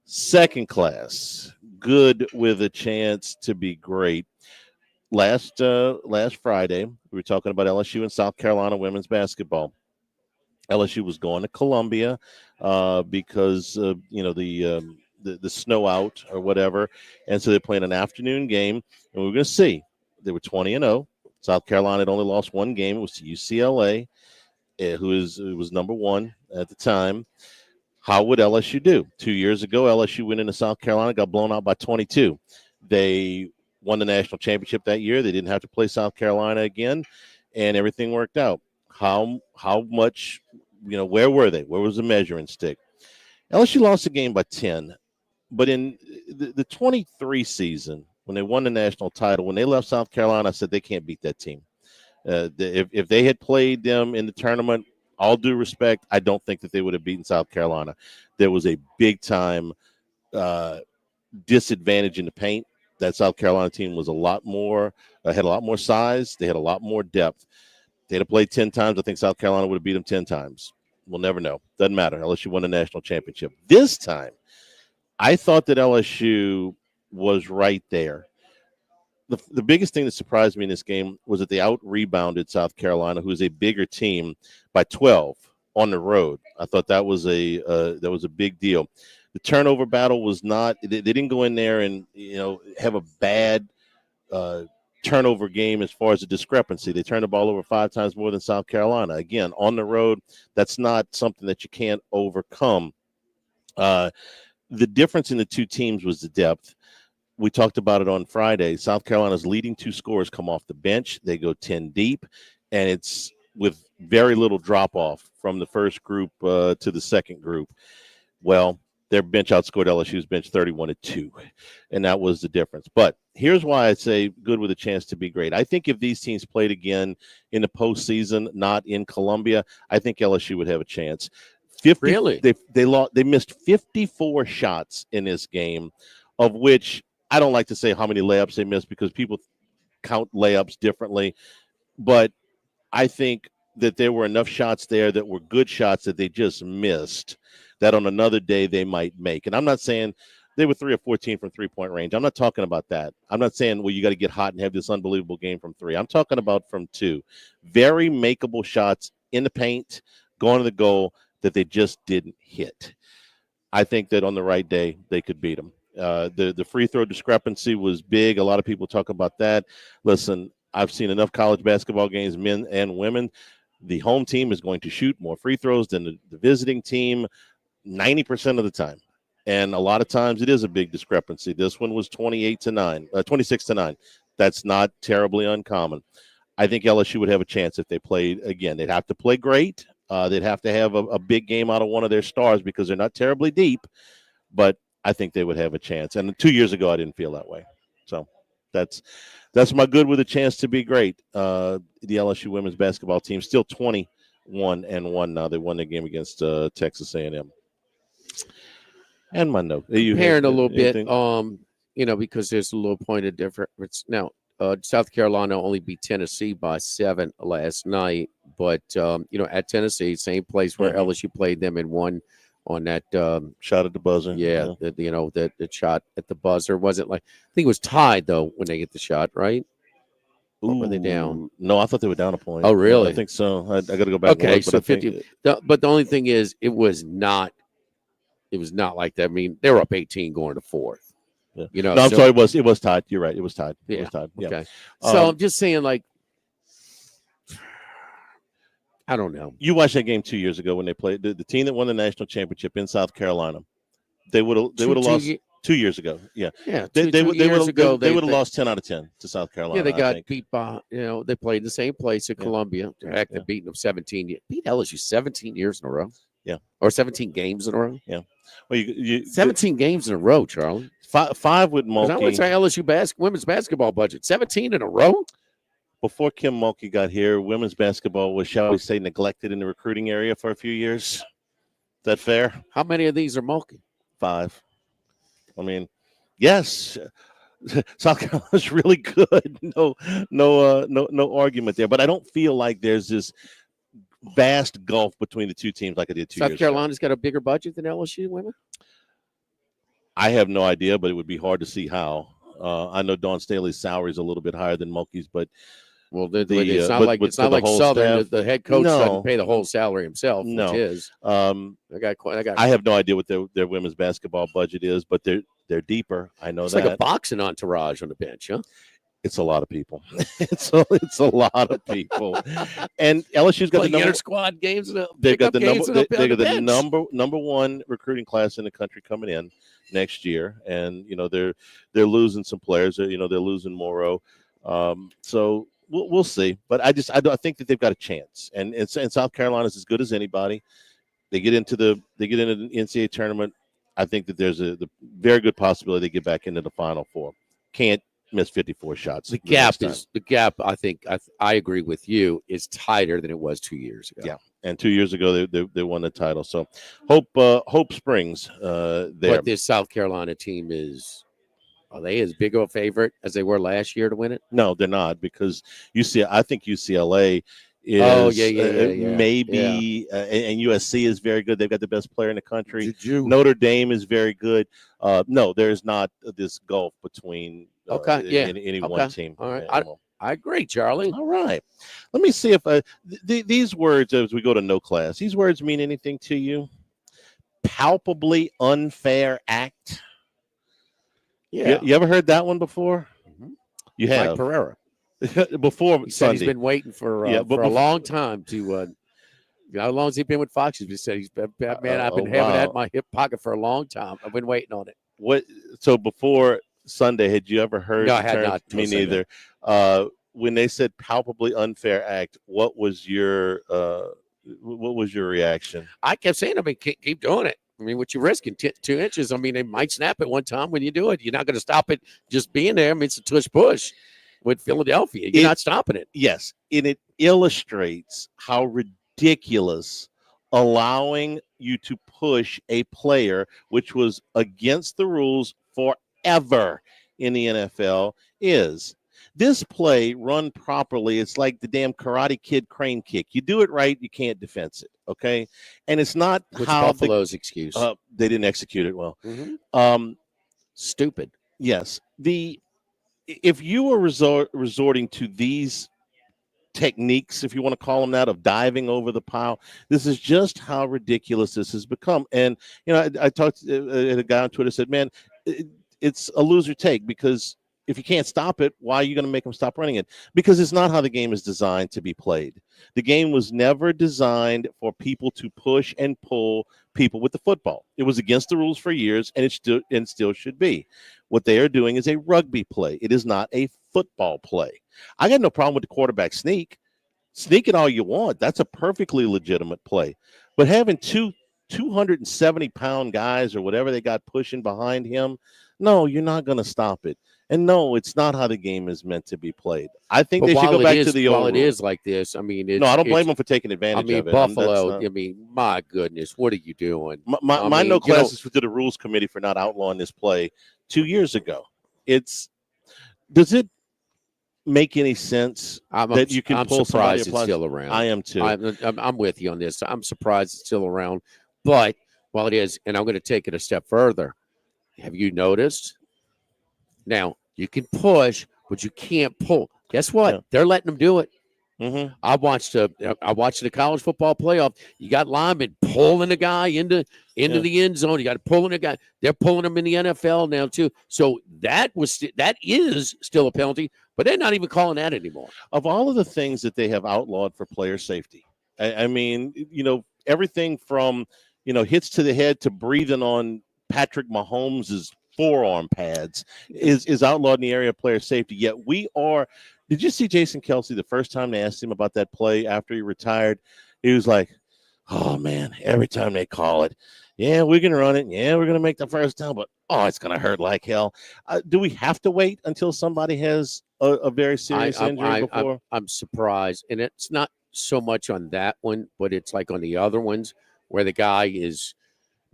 Second class, good with a chance to be great. Last Friday, we were talking about LSU and South Carolina women's basketball. LSU was going to Columbia because the snow out or whatever, and so they're playing an afternoon game, and we're going to see. They were 20-0. South Carolina had only lost 1 game. It was to UCLA, who was number 1 at the time. How would LSU do? 2 years ago, LSU went into South Carolina, got blown out by 22. They won the national championship that year. They didn't have to play South Carolina again, and everything worked out. How much, where were they? Where was the measuring stick? LSU lost the game by 10, but in the 23 season, when they won the national title, when they left South Carolina, I said they can't beat that team. If they had played them in the tournament all due respect, I don't think that they would have beaten South Carolina. There was a big time disadvantage in the paint. That South Carolina team was a lot more, had a lot more size. They had a lot more depth. They'd have played 10 times. I think South Carolina would have beat them 10 times. We'll never know. Doesn't matter unless you win a national championship. This time, I thought that LSU was right there. The biggest thing that surprised me in this game was that they out-rebounded South Carolina, who is a bigger team, by 12 on the road. I thought that was a big deal. The turnover battle was not. They didn't go in there and have a bad turnover game as far as a discrepancy. They turned the ball over 5 times more than South Carolina. Again, on the road, that's not something that you can't overcome. The difference in the two teams was the depth. We talked about it on Friday. South Carolina's leading 2 scorers come off the bench. They go 10 deep, and it's with very little drop-off from the first group to the second group. Well, their bench outscored LSU's bench 31-2, and that was the difference. But here's why I say good with a chance to be great. I think if these teams played again in the postseason, not in Columbia, I think LSU would have a chance. Really? They missed 54 shots in this game, of which I don't like to say how many layups they missed because people count layups differently. But I think that there were enough shots there that were good shots that they just missed that on another day they might make. And I'm not saying they were 3 of 14 from three-point range. I'm not talking about that. I'm not saying, well, you got to get hot and have this unbelievable game from 3. I'm talking about from 2. Very makeable shots in the paint, going to the goal that they just didn't hit. I think that on the right day, they could beat them. The free throw discrepancy was big. A lot of people talk about that. Listen, I've seen enough college basketball games, men and women. The home team is going to shoot more free throws than the visiting team 90% of the time. And a lot of times it is a big discrepancy. This one was 26-9. That's not terribly uncommon. I think LSU would have a chance if they played again. They'd have to play great. They'd have to have a big game out of one of their stars because they're not terribly deep. But I think they would have a chance. And 2 years ago, I didn't feel that way. So that's my good with a chance to be great. The LSU women's basketball team still 21-1 now. They won their game against Texas A&M. And my note. Comparing a little bit, because there's a little point of difference. Now, South Carolina only beat Tennessee by 7 last night. But, at Tennessee, same place where LSU played them and won on that shot at the buzzer. Yeah, the shot at the buzzer wasn't like, I think it was tied though when they get the shot, right? Or were they down? No, I thought they were down a point. Oh, really? I think so. I got to go back. Okay, and look, so 50. But the only thing is, it was not like that. I mean, they were up 18 going to 4th. Yeah. No, I'm sorry. It was tied. You're right. It was tied. Yeah. It was tied. Yeah. Okay. So I'm just saying, like, I don't know. You watched that game 2 years ago when they played the team that won the national championship in South Carolina. They would have lost 2 years ago. Yeah. Yeah. They would have lost 10 out of 10 to South Carolina. Yeah, they got beat by, they played the same place at Columbia. Heck, they're beating them 17. Beat LSU 17 years in a row. Yeah. Or 17 games in a row. Yeah. Well, you 17 games in a row, Charlie. 5 with Mulkey. That was our LSU women's basketball budget. 17 in a row. Before Kim Mulkey got here, women's basketball was, shall we say, neglected in the recruiting area for a few years. Is that fair? How many of these are Mulkey? 5. I mean, yes, South Carolina's really good. No argument there. But I don't feel like there's this vast gulf between the two teams like I did 2 years ago. South Carolina's got a bigger budget than LSU women? I have no idea, but it would be hard to see how. I know Dawn Staley's salary is a little bit higher than Mulkey's, but it's not like Southern. Staff, the head coach doesn't pay the whole salary himself. No, which is. I have no idea what their women's basketball budget is, but they're deeper. I know it's that. Like a boxing entourage on the bench, huh? It's a lot of people. it's a lot of people, and LSU's got the inter squad games. They've got the number 1 recruiting class in the country coming in next year, and they're losing some players. They're losing Morrow, so we'll see. But I think that they've got a chance, and South Carolina's as good as anybody. They get into the NCAA tournament. I think that there's the very good possibility they get back into the Final Four. Can't miss 54 shots. The gap. I think I agree with you. Is tighter than it was 2 years ago. Yeah. And 2 years ago, they won the title. So hope springs there. But this South Carolina team are they as big of a favorite as they were last year to win it? No, they're not, because I think UCLA is maybe and USC is very good. They've got the best player in the country. Notre Dame is very good. No, there's not this gulf between any one team. All right. I agree, Charlie. All right. Let me see if these words, as we go to no class, these words mean anything to you. Palpably unfair act. Yeah. You ever heard that one before? Mm-hmm. You have. Mike Pereira. Before he said Sunday. he's been waiting for a long time to. How long has he been with Fox? He said I've been having that in my hip pocket for a long time. I've been waiting on it. So before Sunday, had you ever heard? No, I had not. Me neither. When they said palpably unfair act, what was your reaction? I kept saying, keep doing it. I mean, what you risking? 2 inches. I mean, they might snap at one time when you do it. You're not going to stop it just being there. I mean, it's a tush push with Philadelphia. You're not stopping it. Yes, and it illustrates how ridiculous allowing you to push a player, which was against the rules forever in the NFL, is. This play run properly, it's like the damn Karate Kid crane kick. You do it right, you can't defense it, okay? And it's not What's how Buffalo's excuse. They didn't execute it well. Mm-hmm. Stupid. Yes. If you are resorting to these techniques, if you want to call them that, of diving over the pile, this is just how ridiculous this has become. And I talked to a guy on Twitter, said, man, it's a loser take, because if you can't stop it, why are you going to make them stop running it? Because it's not how the game is designed to be played. The game was never designed for people to push and pull people with the football. It was against the rules for years, and it still should be. What they are doing is a rugby play. It is not a football play. I got no problem with the quarterback sneak. Sneak it all you want. That's a perfectly legitimate play. But having 270-pound guys or whatever they got pushing behind him, no, you're not going to stop it. And no, it's not how the game is meant to be played. I think they should go back to the old. While it is like this, I mean, no, I don't blame them for taking advantage of it. Buffalo. I mean, my goodness, what are you doing? My no classes to the rules committee for not outlawing this play 2 years ago. Does it make any sense that you can pull somebody? I'm surprised it's still around. I am too. I'm with you on this. I'm surprised it's still around. But while it is, and I'm going to take it a step further. Have you noticed? Now, you can push, but you can't pull. Guess what? Yeah. They're letting them do it. Mm-hmm. I watched the college football playoff. You got linemen pulling a guy into the end zone. You got pulling a guy. They're pulling them in the NFL now too. So that is still a penalty, but they're not even calling that anymore. Of all of the things that they have outlawed for player safety, I mean, everything from hits to the head to breathing on Patrick Mahomes' forearm pads is outlawed in the area of player safety. Yet did you see Jason Kelsey the first time they asked him about that play after he retired? He was like, oh man, every time they call it, yeah, we're going to run it. Yeah, we're going to make the first down, but it's going to hurt like hell. Do we have to wait until somebody has a very serious injury before? I'm surprised. And it's not so much on that one, but it's like on the other ones where the guy is,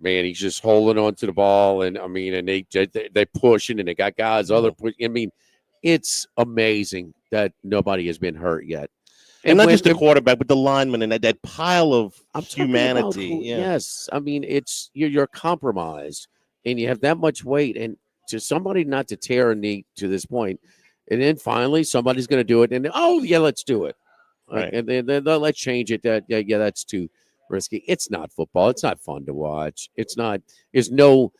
man, he's just holding on to the ball, and they pushing, and they got guys push. I mean, it's amazing that nobody has been hurt yet, and not just the quarterback, but the lineman and that pile of humanity. Yes, I mean, it's you're compromised, and you have that much weight, and to somebody not to tear a knee to this point, and then finally somebody's going to do it, and let's do it, right? And then let's change it. That's too risky. It's not football. It's not fun to watch. It's not. There's no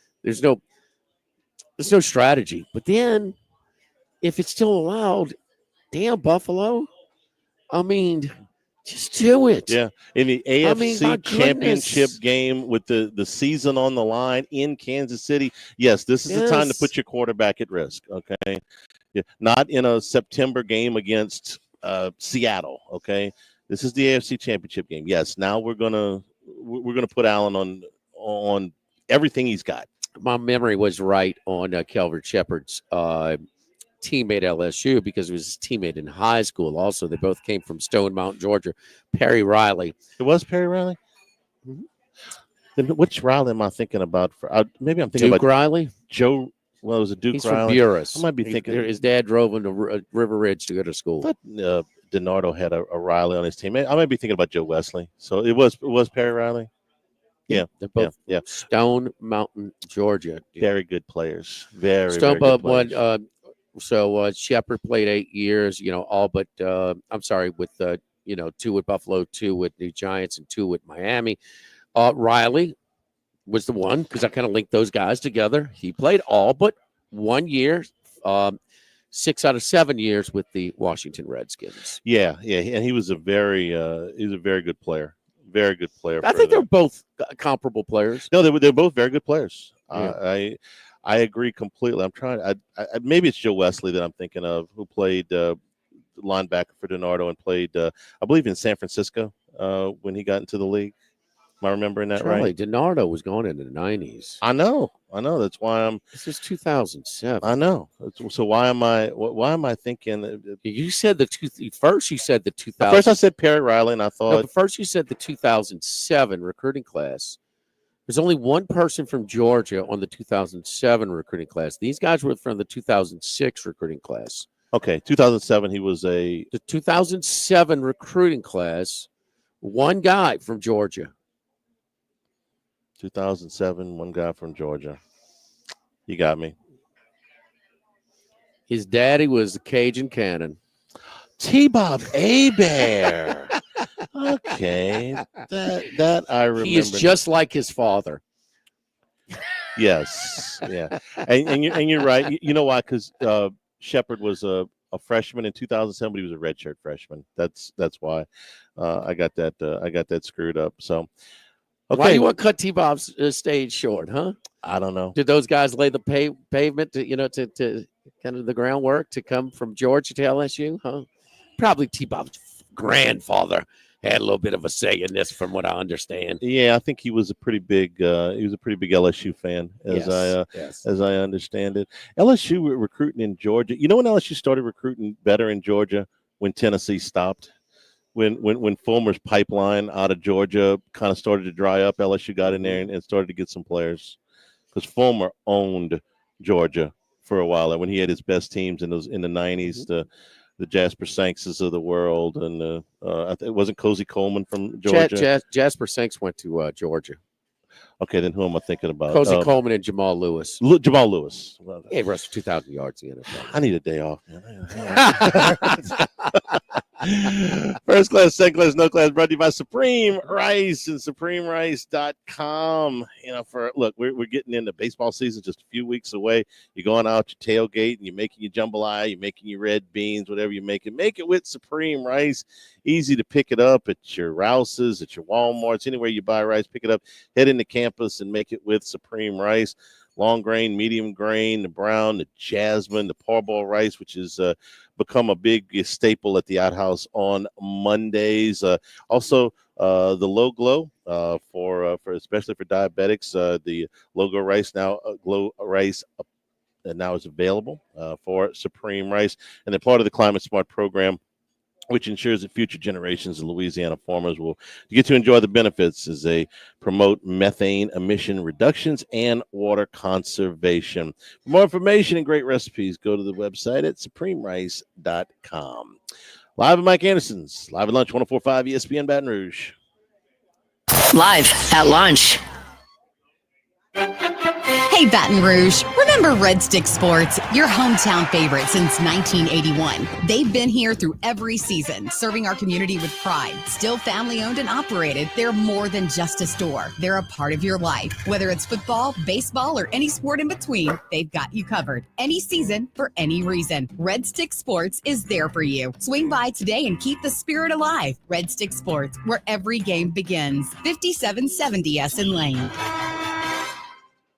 strategy. But then, if it's still allowed, damn Buffalo. I mean, just do it. Yeah, in the AFC Championship game with the season on the line in Kansas City. Yes, this is the time to put your quarterback at risk. Okay, not in a September game against Seattle. Okay. This is the AFC Championship game. Yes, now we're gonna put Allen on everything he's got. My memory was right on Calvert Shepard's teammate at LSU because he was his teammate in high school. Also, they both came from Stone Mountain, Georgia. Perry Riley. It was Perry Riley? Mhm. Then which Riley am I thinking about? Maybe I'm thinking Duke about Riley. Joe. Well, it was a Duke He's Riley. from Buras. I might be thinking his dad drove him to River Ridge to go to school. I thought DiNardo had a Riley on his team. I might be thinking about Joe Wesley. So it was Perry Riley. Yeah, they're both yeah. Stone Mountain, Georgia. Very good players. Very Stone good Mountain players. So Shepard played 8 years. All but I'm sorry, with 2 with Buffalo, 2 with the Giants, and 2 with Miami. Riley was the one because I kind of linked those guys together. He played all but 1 year, 6 out of 7 years with the Washington Redskins. Yeah, and he was a very good player. Very good player. I think they're both comparable players. No, they're both very good players. Yeah. I agree completely. I'm trying. I maybe it's Joe Wesley that I'm thinking of, who played linebacker for DiNardo and played, I believe, in San Francisco when he got into the league. Am I remembering that right? DiNardo was going into the 90s. I know. That's why This is 2007. I know. So why am I thinking? You said first. You said the 2000. First, I said Perry Riley, and I thought. No, but first you said the 2007 recruiting class. There's only one person from Georgia on the 2007 recruiting class. These guys were from the 2006 recruiting class. Okay, 2007. He was the 2007 recruiting class. One guy from Georgia. 2007, one guy from Georgia. You got me. His daddy was the Cajun Cannon. T-Bob Abear. Okay. That I remember. He is just like his father. Yes. Yeah. And you're right. You know why? Because Shepard was a freshman in 2007, but he was a redshirt freshman. That's why I got that screwed up. So okay. Why do you want to cut T-Bob's stage short, huh? I don't know. Did those guys lay the pavement to kind of the groundwork to come from Georgia to LSU, huh? Probably T-Bob's grandfather had a little bit of a say in this, from what I understand. Yeah, I think he was a pretty big LSU fan, as I understand it. LSU were recruiting in Georgia. You know when LSU started recruiting better in Georgia? When Tennessee stopped. When Fulmer's pipeline out of Georgia kind of started to dry up, LSU got in there and started to get some players, because Fulmer owned Georgia for a while. And when he had his best teams in the 90s, the Jasper Sankses of the world, and it wasn't Cozy Coleman from Georgia. Jasper Sanks went to Georgia. Okay, then who am I thinking about? Cozy Coleman and Jamal Lewis. Jamal Lewis. Well, he rushed for 2,000 yards in the NFL. I need a day off, man. First class, second class, no class, brought to you by Supreme Rice and SupremeRice.com. We're getting into baseball season, just a few weeks away. You're going out, your tailgate, and you're making your jambalaya, you're making your red beans, whatever you make it. Make it with Supreme Rice. Easy to pick it up at your Rouse's, at your Walmarts, anywhere you buy rice, pick it up, head into campus and make it with Supreme Rice. Long grain, medium grain, the brown, the jasmine, the parboiled rice, which has become a big staple at the Outhouse on Mondays. Also, the Low Glow for especially for diabetics. The Logo Rice Glow Rice now is available for Supreme Rice, and they're part of the Climate Smart program, which ensures that future generations of Louisiana farmers will get to enjoy the benefits as they promote methane emission reductions and water conservation. For more information and great recipes, go to the website at SupremeRice.com. Live at Mike Anderson's, live at lunch, 104.5 ESPN Baton Rouge. Live at lunch. Hey, Baton Rouge. Remember Red Stick Sports, your hometown favorite since 1981. They've been here through every season, serving our community with pride. Still family owned and operated, they're more than just a store. They're a part of your life. Whether it's football, baseball, or any sport in between, they've got you covered. Any season, for any reason. Red Stick Sports is there for you. Swing by today and keep the spirit alive. Red Stick Sports, where every game begins. 5770 Essen Lane.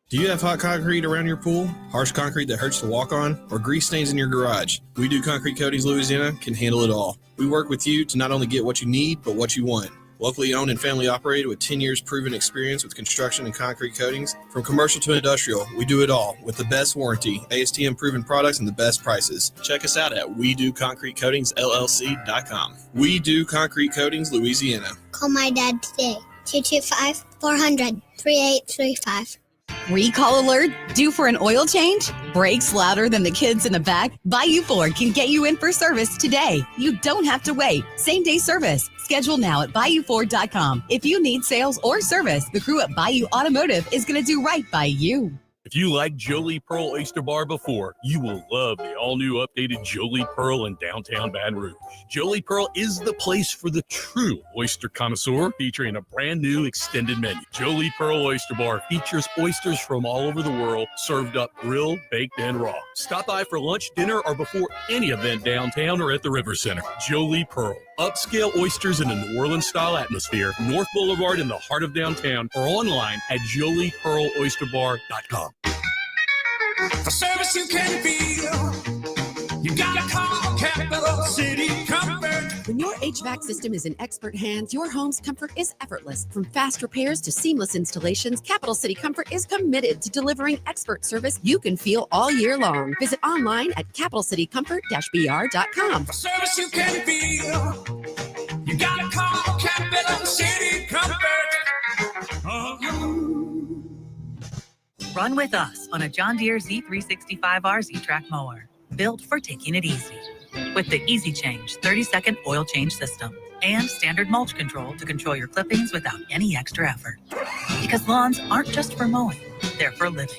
Do you have hot concrete around your pool, harsh concrete that hurts to walk on, or grease stains in your garage? We Do Concrete Coatings Louisiana can handle it all. We work with you to not only get what you need, but what you want. Locally owned and family operated with 10 years proven experience with construction and concrete coatings. From commercial to industrial, we do it all with the best warranty, ASTM proven products, and the best prices. Check us out at WeDoConcreteCoatingsLLC.com. We Do Concrete Coatings, Louisiana. Call my dad today. 225-400-3835. Recall alert? Due for an oil change? Brakes louder than the kids in the back? Bayou Ford can get you in for service today. You don't have to wait. Same day service. Schedule now at BayouFord.com. If you need sales or service, the crew at Bayou Automotive is going to do right by you. If you liked Jolie Pearl Oyster Bar before, you will love the all-new updated Jolie Pearl in downtown Baton Rouge. Jolie Pearl is the place for the true oyster connoisseur, featuring a brand new extended menu. Jolie Pearl Oyster Bar features oysters from all over the world, served up grilled, baked, and raw. Stop by for lunch, dinner, or before any event downtown or at the River Center. Jolie Pearl. Upscale oysters in a New Orleans-style atmosphere, North Boulevard in the heart of downtown, or online at joliepearloysterbar.com. For service you can feel, you gotta call Capital City Comfort. When your HVAC system is in expert hands, your home's comfort is effortless. From fast repairs to seamless installations, Capital City Comfort is committed to delivering expert service you can feel all year long. Visit online at capitalcitycomfort-br.com. For service you can feel, you gotta call Capital City Comfort. Run with us on a John Deere Z365R Z-Track mower, built for taking it easy. With the Easy Change 30-second oil change system and standard mulch control to control your clippings without any extra effort. Because lawns aren't just for mowing, they're for living.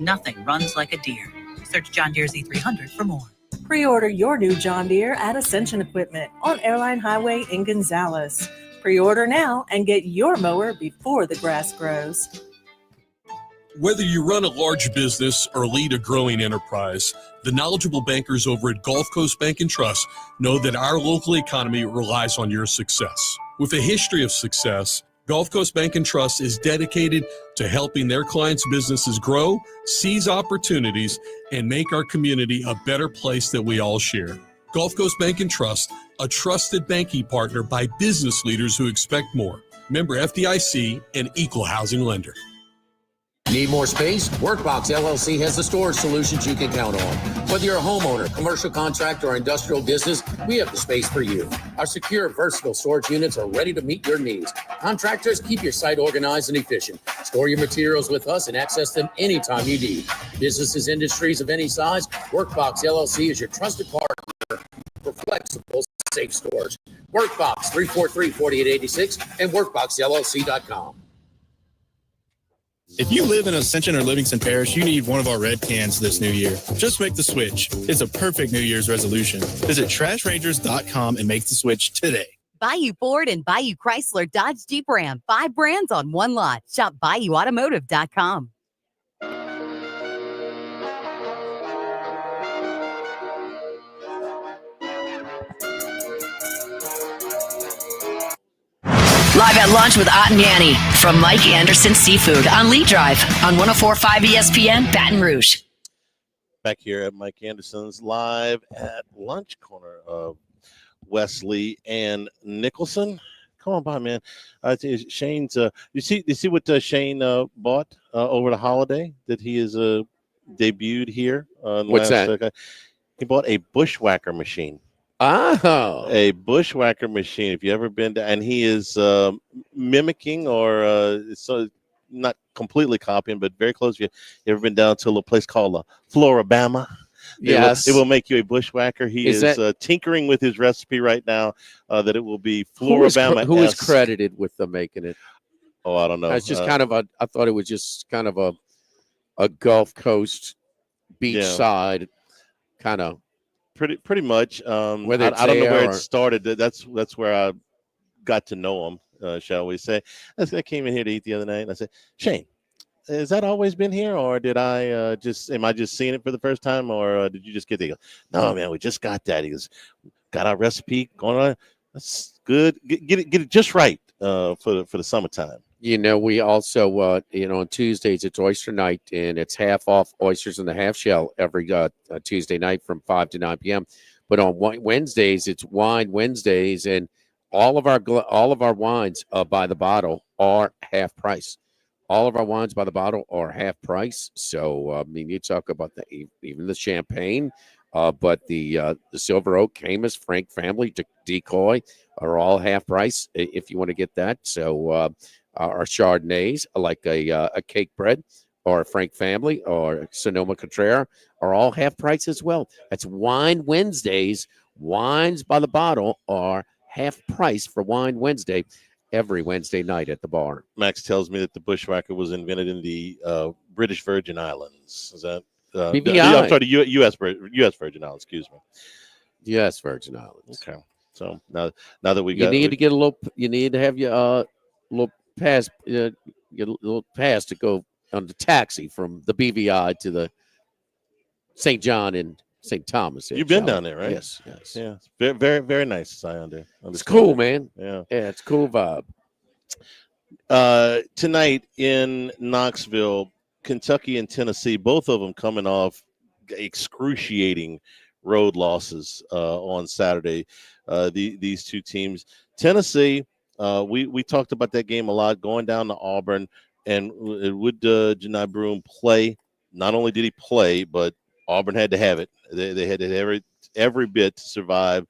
Nothing runs like a Deere. Search John Deere Z300 for more. Pre-order your new John Deere at Ascension Equipment on Airline Highway in Gonzales. Pre-order now and get your mower before the grass grows. Whether you run a large business or lead a growing enterprise, the knowledgeable bankers over at Gulf Coast Bank and Trust know that our local economy relies on your success. With a history of success, Gulf Coast Bank and Trust is dedicated to helping their clients' businesses grow, seize opportunities, and make our community a better place that we all share. Gulf Coast Bank and Trust, a trusted banking partner by business leaders who expect more. Member FDIC and equal housing lender. Need more space? Workbox LLC has the storage solutions you can count on. Whether you're a homeowner, commercial contractor, or industrial business, we have the space for you. Our secure, versatile storage units are ready to meet your needs. Contractors, keep your site organized and efficient. Store your materials with us and access them anytime you need. Businesses, industries of any size, Workbox LLC is your trusted partner for flexible, safe storage. Workbox 343-4886 and workboxllc.com. If you live in Ascension or Livingston Parish, you need one of our red cans this new year. Just make the switch. It's a perfect New Year's resolution. Visit trashrangers.com and make the switch today. Bayou Ford and Bayou Chrysler Dodge Jeep Ram. 5 brands on one lot. Shop BayouAutomotive.com. Live at lunch with Ott and Yanni from Mike Anderson Seafood on Lee Drive on 104.5 ESPN Baton Rouge. Back here at Mike Anderson's live at lunch corner of Wesley and Nicholson. Come on by, man. Shane's. You see what Shane bought over the holiday that he is debuted here. What's that? He bought a bushwhacker machine. Oh, a bushwhacker machine. If you ever been to, and he is mimicking or so not completely copying, but very close. If you ever been down to a little place called Floribama? Yes, it will make you a bushwhacker. He is tinkering with his recipe right now. That it will be Floribama. Who is credited with making it? Oh, I don't know. It's just kind of a. I thought it was just kind of a Gulf Coast beachside kind of. Pretty much. I don't know where it started. That's where I got to know him, shall we say. I came in here to eat the other night, and I said, Shane, has that always been here, or did I am I just seeing it for the first time, or did you just get there? He goes, no, man, we just got that. He goes, got our recipe going on. That's good. Get it just right for the summertime. You know, we also, on Tuesdays, it's oyster night, and it's half off oysters in the half shell every Tuesday night from 5 to 9 p.m. But on Wednesdays, it's wine Wednesdays, and all of our wines by the bottle are half price. All of our wines by the bottle are half price. So I mean, you talk about even the champagne, but the Silver Oak, Camus, Frank Family, Decoy are all half price if you want to get that. So our Chardonnays, like a Cake Bread or a Frank Family or Sonoma Cutrer, are all half price as well. That's Wine Wednesdays. Wines by the bottle are half price for Wine Wednesday every Wednesday night at the bar. Max tells me that the Bushwhacker was invented in the British Virgin Islands. Is that BVI? I'm sorry, the U.S. Virgin Islands. Excuse me. U.S. Virgin Islands. Okay. So now that we you need to get a little. You need to have your little pass. Get a little pass to go on the taxi from the BVI to the St. John and St. Thomas. You've been down there, right? Yes. Yeah. Very, very, very nice. I understand. It's cool, man. Yeah. It's a cool vibe. Tonight in Knoxville, Kentucky and Tennessee, both of them coming off excruciating road losses on Saturday. These two teams, Tennessee, we talked about that game a lot, going down to Auburn, and would Janai Broome play? Not only did he play, but Auburn had to have it. They had to have every bit to survive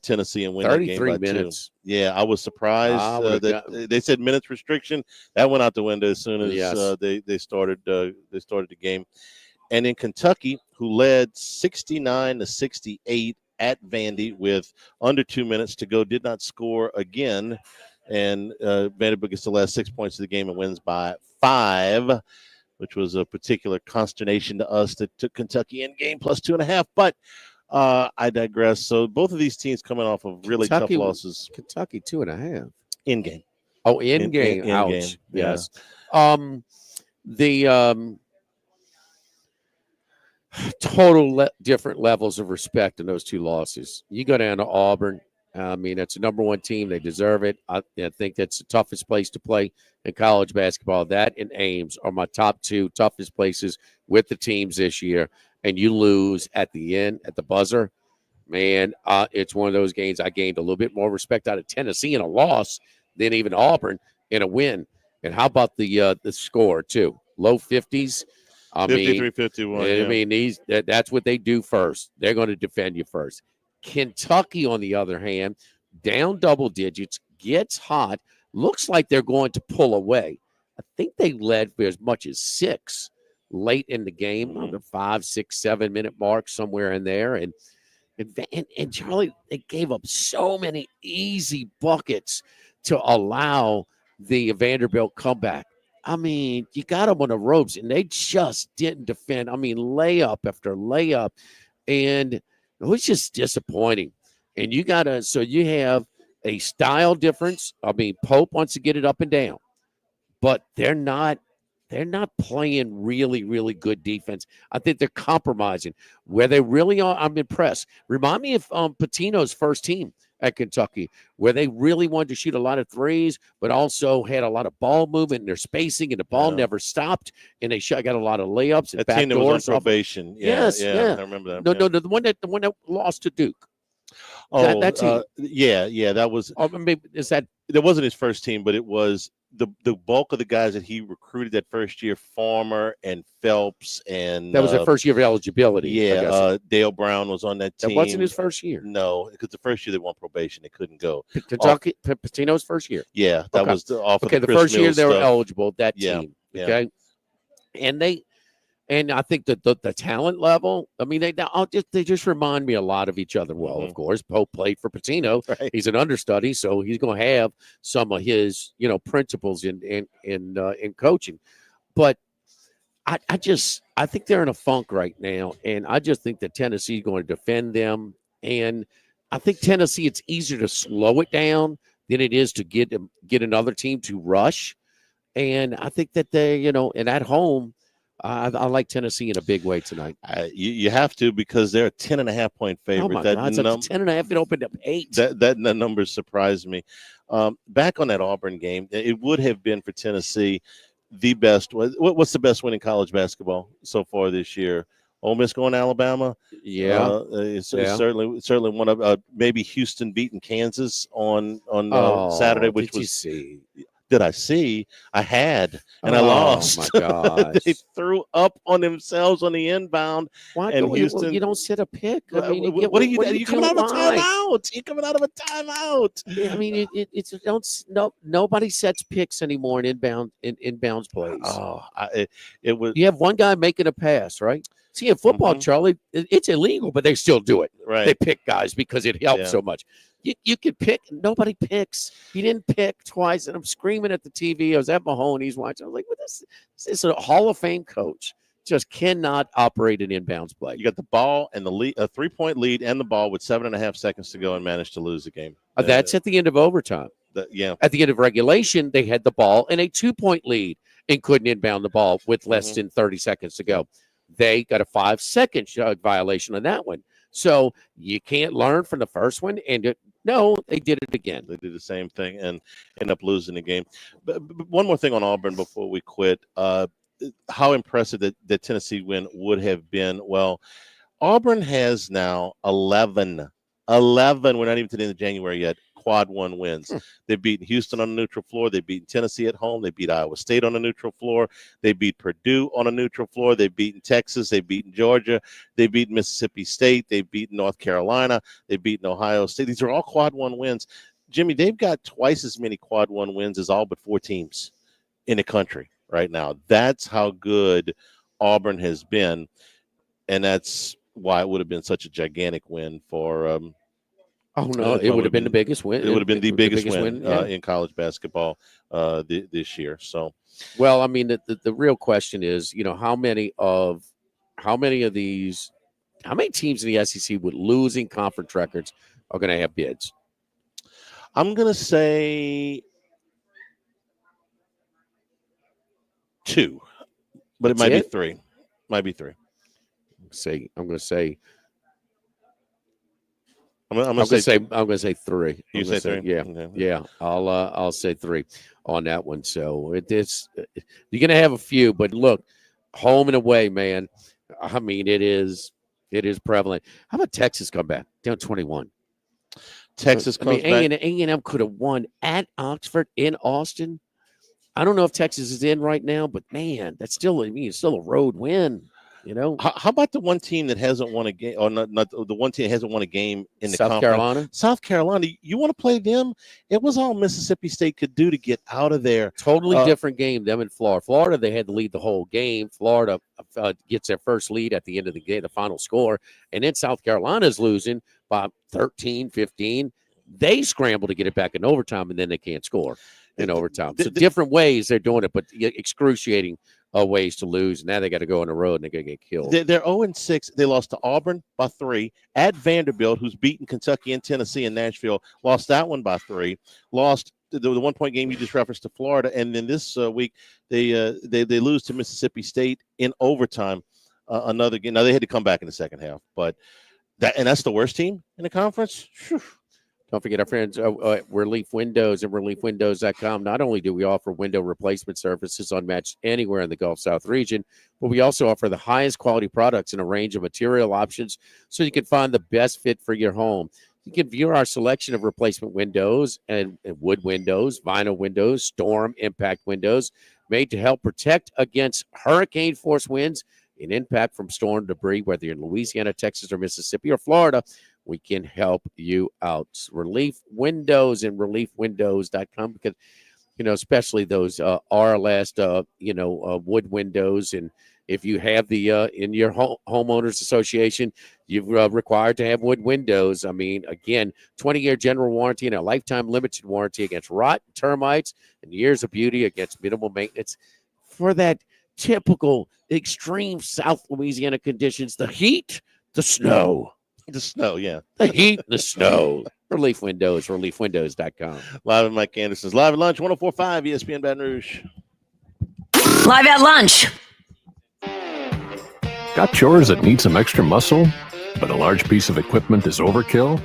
Tennessee and win that game by 33 minutes. 2. Yeah, I was surprised that they said minutes restriction. That went out the window as soon as they started the game. And in Kentucky, who led 69-68 at Vandy with under 2 minutes to go, did not score again. And Vanderbilt gets the last 6 points of the game and wins by 5. Which was a particular consternation to us that took Kentucky in game plus 2.5. But I digress. So both of these teams coming off of really tough losses. Kentucky 2.5 in game. Oh, in game. In Ouch. game. Yes. Yeah. Total different levels of respect in those two losses. You go down to Auburn. I mean, it's a number one team. They deserve it. I think that's the toughest place to play in college basketball. That and Ames are my top two toughest places with the teams this year. And you lose at the end, at the buzzer. Man, it's one of those games I gained a little bit more respect out of Tennessee in a loss than even Auburn in a win. And how about the score, too? Low 50s. 53-51. I mean, that's what they do first. They're going to defend you first. Kentucky, on the other hand, down double digits, gets hot, looks like they're going to pull away. I think they led for as much as 6 late in the game, on the 5, 6, 7 minute mark, somewhere in there. And Charlie, they gave up so many easy buckets to allow the Vanderbilt comeback. I mean, you got them on the ropes, and they just didn't defend. I mean, layup after layup. And it was just disappointing. And you have a style difference. I mean, Pope wants to get it up and down, but they're not playing really, really good defense. I think they're compromising. Where they really are, I'm impressed. Remind me of Pitino's first team at Kentucky, where they really wanted to shoot a lot of threes, but also had a lot of ball movement and their spacing, and the ball never stopped. And they got a lot of layups and back team that doors was on probation. Yes, I remember that. No, the one that lost to Duke. Oh, that team. That was. That wasn't his first team, but it was the bulk of the guys that he recruited that first year. Farmer and Phelps and that was their first year of eligibility. Yeah, Dale Brown was on that team. That wasn't his first year. No, because the first year they won probation, they couldn't go. Kentucky, Pitino's first year. Yeah, that was off of the the first Chris year they were stuff. eligible. That team. Yeah. Okay, and I think that the talent level, I mean, they just remind me a lot of each other. Well, of course, Pope played for Pitino. Right. He's an understudy, so he's going to have some of his, principles in coaching. But I think they're in a funk right now, and I just think that Tennessee is going to defend them. And I think Tennessee, it's easier to slow it down than it is to get another team to rush. And I think that they, and at home, I like Tennessee in a big way tonight. You have to, because they're a 10.5-point favorite. Oh my God, it's 10.5. It opened up 8. That number surprised me. Back on that Auburn game, it would have been for Tennessee the best. What's the best win in college basketball so far this year? Ole Miss going to Alabama. Yeah. It's certainly one of maybe Houston beating Kansas on Saturday, which did you was. See? Did I see? I had, and I lost. Oh, my gosh. They threw up on themselves on the inbound. Why and go? Houston, You don't sit a pick. I mean, what are you? What are You're coming out of a doing? timeout. You're coming out of a timeout. Yeah, I mean, it's nobody sets picks anymore in inbounds plays. Oh, it was. You have one guy making a pass, right? See, in football, Charlie, it's illegal, but they still do it. Right. They pick guys because it helps so much. You could pick. Nobody picks. He didn't pick twice, and I'm screaming at the TV. I was at Mahoney's watching. I was like, "What this is a Hall of Fame coach. Just cannot operate an inbounds play." You got the ball and the lead, a 3-point lead, and the ball with 7.5 seconds to go, and managed to lose the game. That's at the end of overtime. At the end of regulation, they had the ball and a 2-point lead and couldn't inbound the ball with less than 30 seconds to go. They got a 5-second violation on that one. So you can't learn from the first one. And no, they did it again. They did the same thing and end up losing the game. But one more thing on Auburn before we quit. How impressive that Tennessee win would have been. Well, Auburn has now 11. We're not even to the end of January yet. Quad 1 wins. They've beaten Houston on a neutral floor. They've beaten Tennessee at home. They beat Iowa State on a neutral floor. They beat Purdue on a neutral floor. They've beaten Texas. They've beaten Georgia. They've beaten Mississippi State. They've beaten North Carolina. They've beaten Ohio State. These are all Quad 1 wins. Jimmy, they've got twice as many Quad 1 wins as all but 4 teams in the country right now. That's how good Auburn has been, and that's why it would have been such a gigantic win for Oh, no, it would have been the biggest win. It would have been the biggest win yeah. In college basketball this year. So, well, I mean, the real question is, how many teams in the SEC with losing conference records are going to have bids? I'm going to say 2, but it might be 3. Might be 3. I'm going to say. I'm going to say 3. You say 3? Yeah, okay. Yeah. I'll say 3 on that one. So it's you're going to have a few, but look, home and away, man. I mean, it is prevalent. How about Texas come back down 21? Texas comes back. A&M could have won at Oxford in Austin. I don't know if Texas is in right now, but man, that's still it's still a road win. How about the one team that hasn't won a game, or not the one team that hasn't won a game in the South Carolina? South Carolina. You want to play them? It was all Mississippi State could do to get out of there. Totally different game. Them in Florida. Florida, they had to lead the whole game. Florida gets their first lead at the end of the game, the final score. And then South Carolina's losing by 13, 15. They scramble to get it back in overtime, and then they can't score in overtime. So different ways they're doing it, but excruciating ways to lose. Now they got to go on the road and they're going to get killed. They're 0-6. They lost to Auburn by 3. At Vanderbilt, who's beaten Kentucky and Tennessee and Nashville, lost that one by 3. Lost the 1-point game you just referenced to Florida, and then this week they lose to Mississippi State in overtime. Another game. Now they had to come back in the second half, but that's the worst team in the conference. Whew. Don't forget our friends Relief Windows and ReliefWindows.com. Not only do we offer window replacement services unmatched anywhere in the Gulf South region, but we also offer the highest quality products in a range of material options so you can find the best fit for your home. You can view our selection of replacement windows and wood windows, vinyl windows, storm impact windows, made to help protect against hurricane force winds and impact from storm debris, whether you're in Louisiana, Texas, or Mississippi, or Florida. We can help you out. Relief Windows and ReliefWindows.com, because, especially those RLS, wood windows. And if you have the in your homeowners association, you're required to have wood windows. I mean, again, 20-year general warranty and a lifetime limited warranty against rot, termites, and years of beauty against minimal maintenance. For that typical extreme South Louisiana conditions, the heat, the snow. The snow, yeah. The heat, the snow. Relief Windows, ReliefWindows.com. Live at Mike Anderson's Live at Lunch, 104.5 ESPN Baton Rouge. Live at Lunch. Got chores that need some extra muscle, but a large piece of equipment is overkill?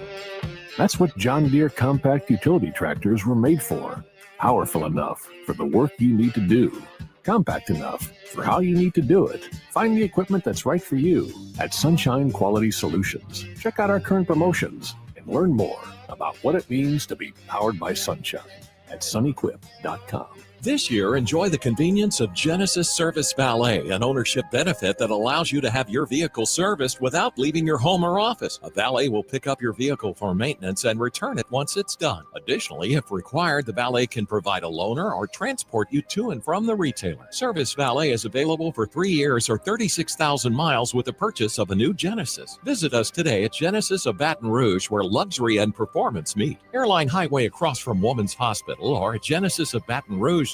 That's what John Deere compact utility tractors were made for. Powerful enough for the work you need to do. compact enough for how you need to do it. Find the equipment that's right for you at Sunshine Quality Solutions. Check out our current promotions and learn more about what it means to be powered by sunshine at sunequip.com. This year, enjoy the convenience of Genesis Service Valet, an ownership benefit that allows you to have your vehicle serviced without leaving your home or office. A valet will pick up your vehicle for maintenance and return it once it's done. Additionally, if required, the valet can provide a loaner or transport you to and from the retailer. Service Valet is available for 3 years or 36,000 miles with the purchase of a new Genesis. Visit us today at Genesis of Baton Rouge, where luxury and performance meet. Airline Highway across from Woman's Hospital or at genesisofbatonrouge.com.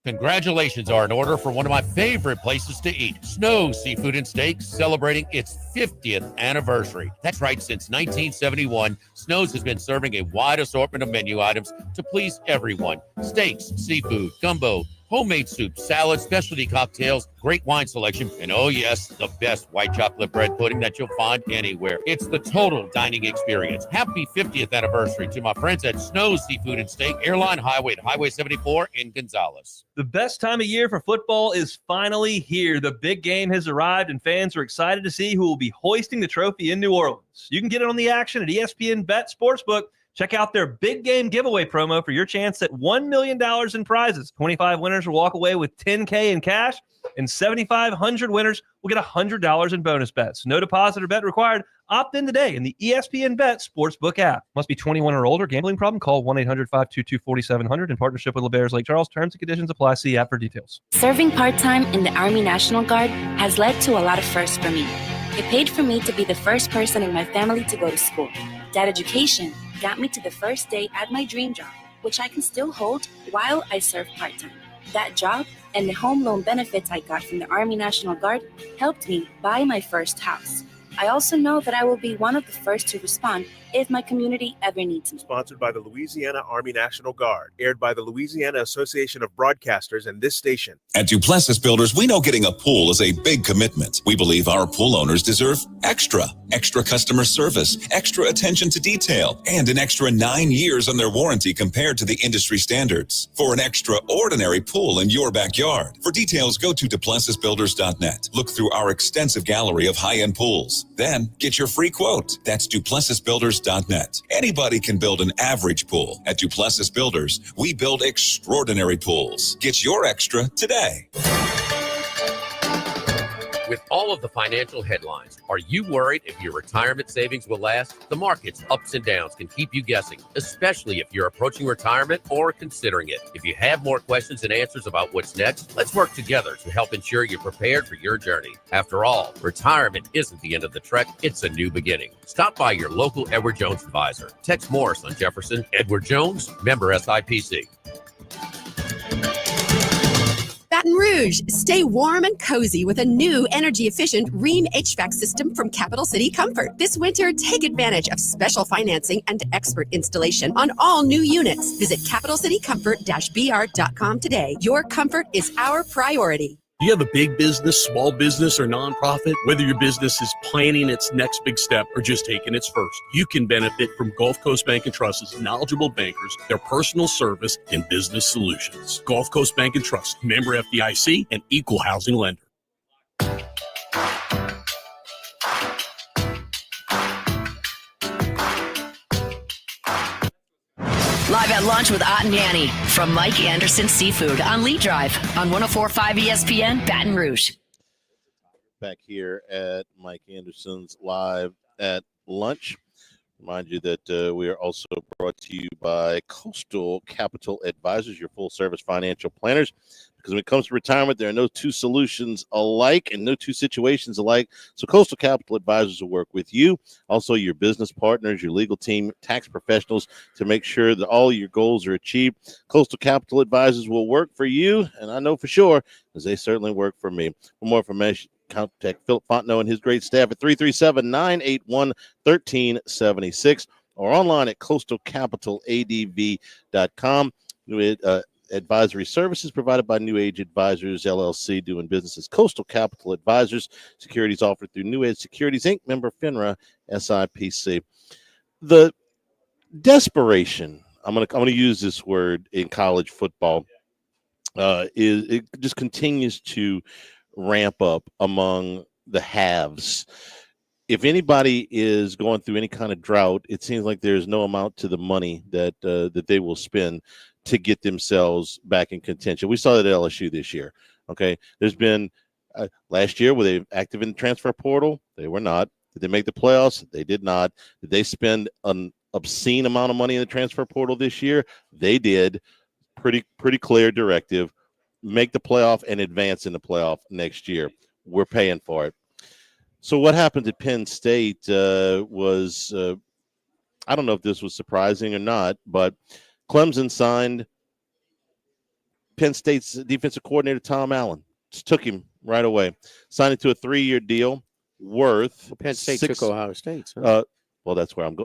Congratulations are in order for one of my favorite places to eat, Snow Seafood and Steaks, celebrating its 50th anniversary. That's right, since 1971, Snow's has been serving a wide assortment of menu items to please everyone. Steaks, seafood, gumbo, homemade soup, salad, specialty cocktails, great wine selection, and oh yes, the best white chocolate bread pudding that you'll find anywhere. It's the total dining experience. Happy 50th anniversary to my friends at Snow Seafood and Steak, Airline Highway at Highway 74 in Gonzales. The best time of year for football is finally here. The big game has arrived, and fans are excited to see who will be hoisting the trophy in New Orleans. You can get in on the action at ESPN Bet Sportsbook. Check out their big game giveaway promo for your chance at $1 million in prizes. 25 winners will walk away with $10K in cash, and 7,500 winners will get $100 in bonus bets. No deposit or bet required. Opt in today in the ESPN Bet Sportsbook app. Must be 21 or older. Gambling problem? Call 1-800-522-4700 in partnership with LeBears Lake Charles. Terms and conditions apply. See app for details. Serving part-time in the Army National Guard has led to a lot of firsts for me. It paid for me to be the first person in my family to go to school. That education got me to the first day at my dream job, which I can still hold while I serve part-time. That job and the home loan benefits I got from the Army National Guard helped me buy my first house. I also know that I will be one of the first to respond if my community ever needs me. Sponsored by the Louisiana Army National Guard, aired by the Louisiana Association of Broadcasters and this station. At Duplessis Builders, we know getting a pool is a big commitment. We believe our pool owners deserve extra customer service, extra attention to detail, and an extra 9 years on their warranty compared to the industry standards for an extraordinary pool in your backyard. For details, go to duplessisbuilders.net. Look through our extensive gallery of high-end pools. Then get your free quote. That's duplessisbuilders.net. Anybody can build an average pool. At Duplessis Builders, we build extraordinary pools. Get your extra today. With all of the financial headlines, are you worried if your retirement savings will last? The market's ups and downs can keep you guessing, especially if you're approaching retirement or considering it. If you have more questions and answers about what's next, let's work together to help ensure you're prepared for your journey. After all, retirement isn't the end of the trek, it's a new beginning. Stop by your local Edward Jones advisor. Text Morris on Jefferson. Edward Jones, member SIPC. Baton Rouge, stay warm and cozy with a new energy-efficient Rheem HVAC system from Capital City Comfort. This winter, take advantage of special financing and expert installation on all new units. Visit capitalcitycomfort-br.com today. Your comfort is our priority. Do you have a big business, small business, or nonprofit? Whether your business is planning its next big step or just taking its first, you can benefit from Gulf Coast Bank and Trust's knowledgeable bankers, their personal service, and business solutions. Gulf Coast Bank and Trust, member FDIC, and equal housing lender. Live at lunch with Ott and Annie from Mike Anderson Seafood on Lee Drive on 104.5 ESPN Baton Rouge. Back here at Mike Anderson's Live at Lunch. Remind you that we are also brought to you by Coastal Capital Advisors, your full-service financial planners. Because when it comes to retirement, there are no two solutions alike and no two situations alike. So Coastal Capital Advisors will work with you, also your business partners, your legal team, tax professionals, to make sure that all your goals are achieved. Coastal Capital Advisors will work for you, and I know for sure, because they certainly work for me. For more information, contact Philip Fontenot and his great staff at 337-981-1376 or online at coastalcapitaladv.com. Advisory services provided by New Age Advisors, LLC, doing business as Coastal Capital Advisors. Securities offered through New Age Securities, Inc., member FINRA, SIPC. The desperation, I'm going to use this word in college football, it just continues to ramp up among the haves. If anybody is going through any kind of drought, it seems like there's no amount to the money that they will spend to get themselves back in contention. We saw that at LSU this year. Okay, there's been last year were they active in the transfer portal? They were not. Did they make the playoffs? They did not. Did they spend an obscene amount of money in the transfer portal this year? They did. Pretty clear directive. Make the playoff and advance in the playoff next year. We're paying for it. So what happened at Penn State was I don't know if this was surprising or not, but Clemson signed Penn State's defensive coordinator, Tom Allen. Just took him right away. Signed it to a 3-year deal worth Penn State took Ohio State. Well, that's where I'm